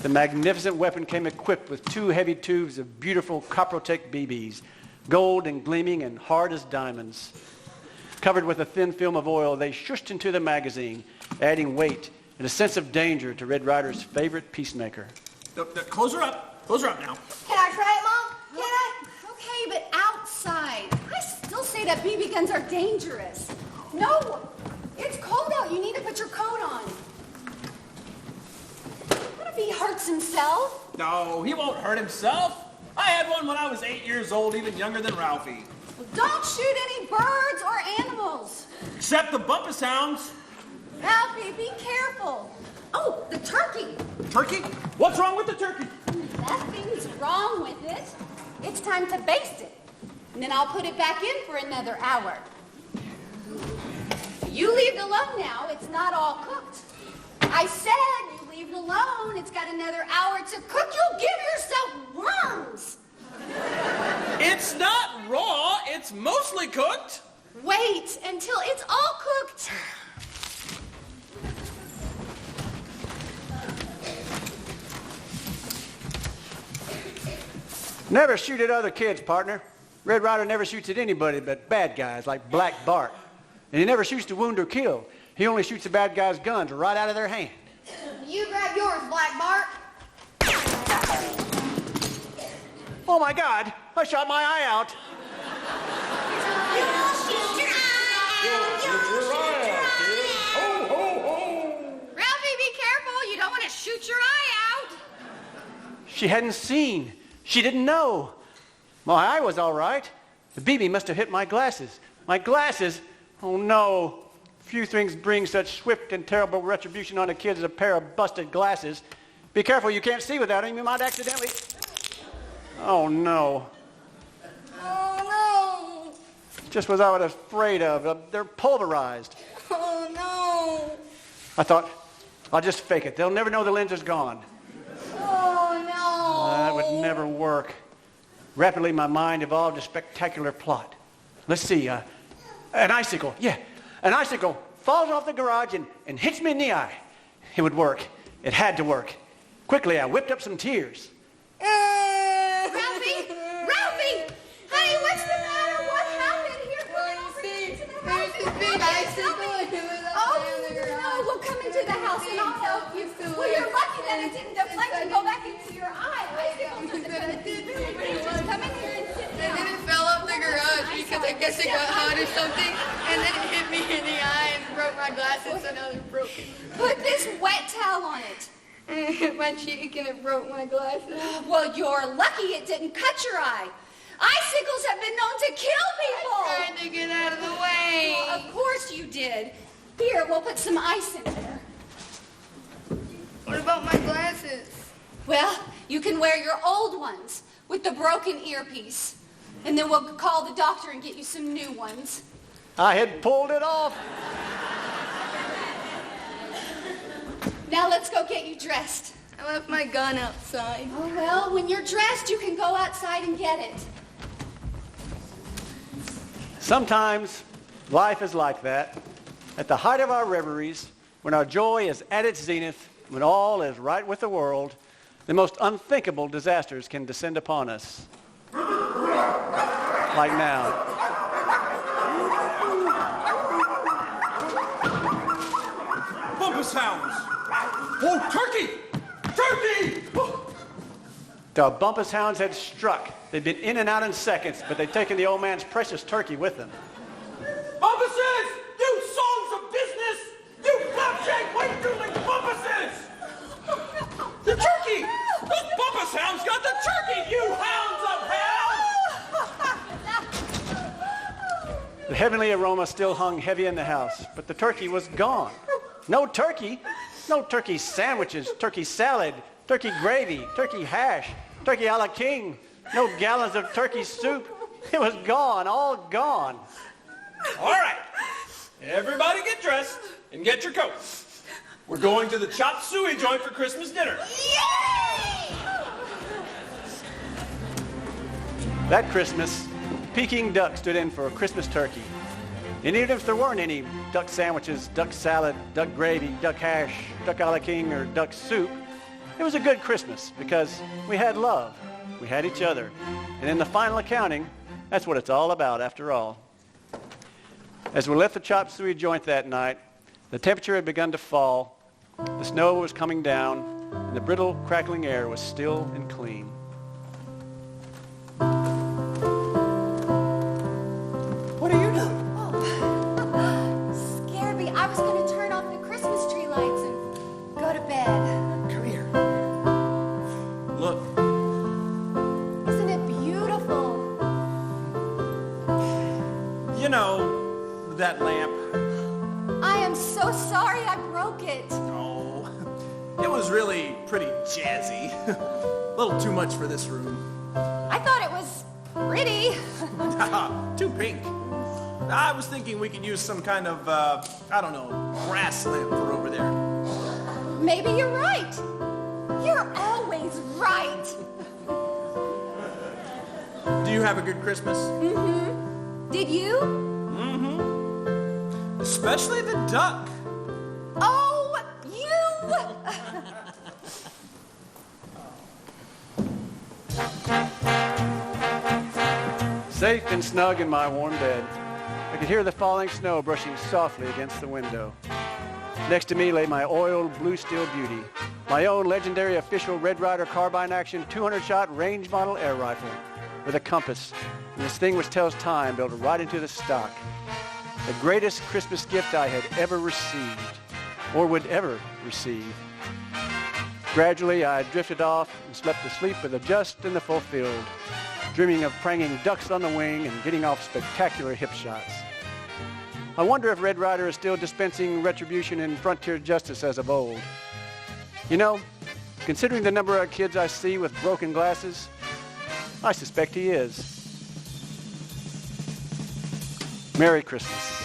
The magnificent weapon came equipped with 2 heavy tubes of beautiful Coprotec BBs, gold and gleaming and hard as diamonds. Covered with a thin film of oil, they shushed into the magazine, adding weight and a sense of danger to Red Ryder's favorite peacemaker. Close her up. Close her up now. Can I try it, Mom? Can I? Okay, but outside. I still say that BB guns are dangerous. No, it's cold out. You need to put your coat on. What if he hurts himself? No, he won't hurt himself. I had one when I was 8 years old, even younger than Ralphie. Well, don't shoot any birds or animals. Except the bumpus hounds. Ralphie, be careful. Oh, the turkey. Turkey? What's wrong with the turkey? Nothing's wrong with it. It's time to baste it. And then I'll put it back in for another hour. You leave it alone now. It's not all cooked. I said you leave it alone. It's got another hour to cook. You'll give yourself worms. It's not raw. It's mostly cooked. Wait until it's all cooked. Never shoot at other kids, partner. Red Ryder never shoots at anybody but bad guys like Black Bart. And he never shoots to wound or kill. He only shoots the bad guys' guns right out of their hand. You grab yours, Black Bart. Oh my God, I shot my eye out. Ralphie, be careful. You don't want to shoot your eye out. She hadn't seen. She didn't know. My eye was all right. The BB must have hit my glasses. My glasses? Oh no. Few things bring such swift and terrible retribution on a kid as a pair of busted glasses. Be careful, you can't see without them. You might accidentally... Oh no. Oh no. Just what I was afraid of. They're pulverized. Oh no. I thought, I'll just fake it. They'll never know the lens is gone. Oh no. That would never work. Rapidly, my mind evolved a spectacular plot. Let's see, an icicle. Yeah, an icicle falls off the garage and hits me in the eye. It would work. It had to work. Quickly, I whipped up some tears. Ralphie! Ralphie! Honey, what's the matter? What happened? Here, come on over here to the house. There's this big icicle. No, we'll come into the house and I'll help you. Well, you're lucky that it didn't deflect and go back into your eye. Just come in here and sit down. And then it fell off the garage because I guess it got hot or something. And then it hit me in the eye and broke my glasses, so now they're broken. Put this wet towel on it. And it hit my cheek and it broke my glasses. Well, you're lucky it didn't cut your eye. Icicles have been known to kill people. I tried to get out of the way. Well, of course you did. Here, we'll put some ice in there. What about my glasses? Well, you can wear your old ones with the broken earpiece. And then we'll call the doctor and get you some new ones. I had pulled it off. Now let's go get you dressed. I left my gun outside. Oh, well, when you're dressed, you can go outside and get it. Sometimes life is like that. At the height of our reveries, when our joy is at its zenith, when all is right with the world, the most unthinkable disasters can descend upon us. Like now. Bumpus hounds! Oh, turkey! Turkey! The Bumpus hounds had struck. They'd been in and out in seconds, but they'd taken the old man's precious turkey with them. Bumpuses! You songs of business! You flapjack white doodling Bumpuses! The turkey! Those Bumpus hounds got the turkey, you hounds of hell! The heavenly aroma still hung heavy in the house, but the turkey was gone. No turkey. No turkey sandwiches, turkey salad, turkey gravy, turkey hash, turkey a la king. No gallons of turkey soup. It was gone, all gone. All right. Everybody get dressed and get your coats. We're going to the chop suey joint for Christmas dinner. Yay! That Christmas, Peking duck stood in for a Christmas turkey. And even if there weren't any duck sandwiches, duck salad, duck gravy, duck hash, duck a la king, or duck soup, it was a good Christmas because we had love. We had each other. And in the final accounting, that's what it's all about after all. As we left the chop suey joint that night, the temperature had begun to fall, the snow was coming down, and the brittle, crackling air was still and clean. What are you doing? Scared me. I was going to turn off the Christmas tree lights and go to bed. Come here. Look. Isn't it beautiful? You know, that lamp. I am so sorry I broke it. Oh, it was really pretty jazzy. A little too much for this room. I thought it was pretty. Too pink. I was thinking we could use some kind of, I don't know, brass lamp for over there. Maybe you're right. You're always right. Do you have a good Christmas? Mm-hmm. Did you? Mm-hmm. Especially the duck. Oh, you! Safe and snug in my warm bed, I could hear the falling snow brushing softly against the window. Next to me lay my oiled Blue Steel beauty, my own legendary official Red Ryder carbine action 200-shot range model air rifle with a compass and this thing which tells time built right into the stock. The greatest Christmas gift I had ever received or would ever receive. Gradually, I drifted off and slept the sleep of the just and the fulfilled, dreaming of pranging ducks on the wing and getting off spectacular hip shots. I wonder if Red Ryder is still dispensing retribution and frontier justice as of old. You know, considering the number of kids I see with broken glasses, I suspect he is. Merry Christmas.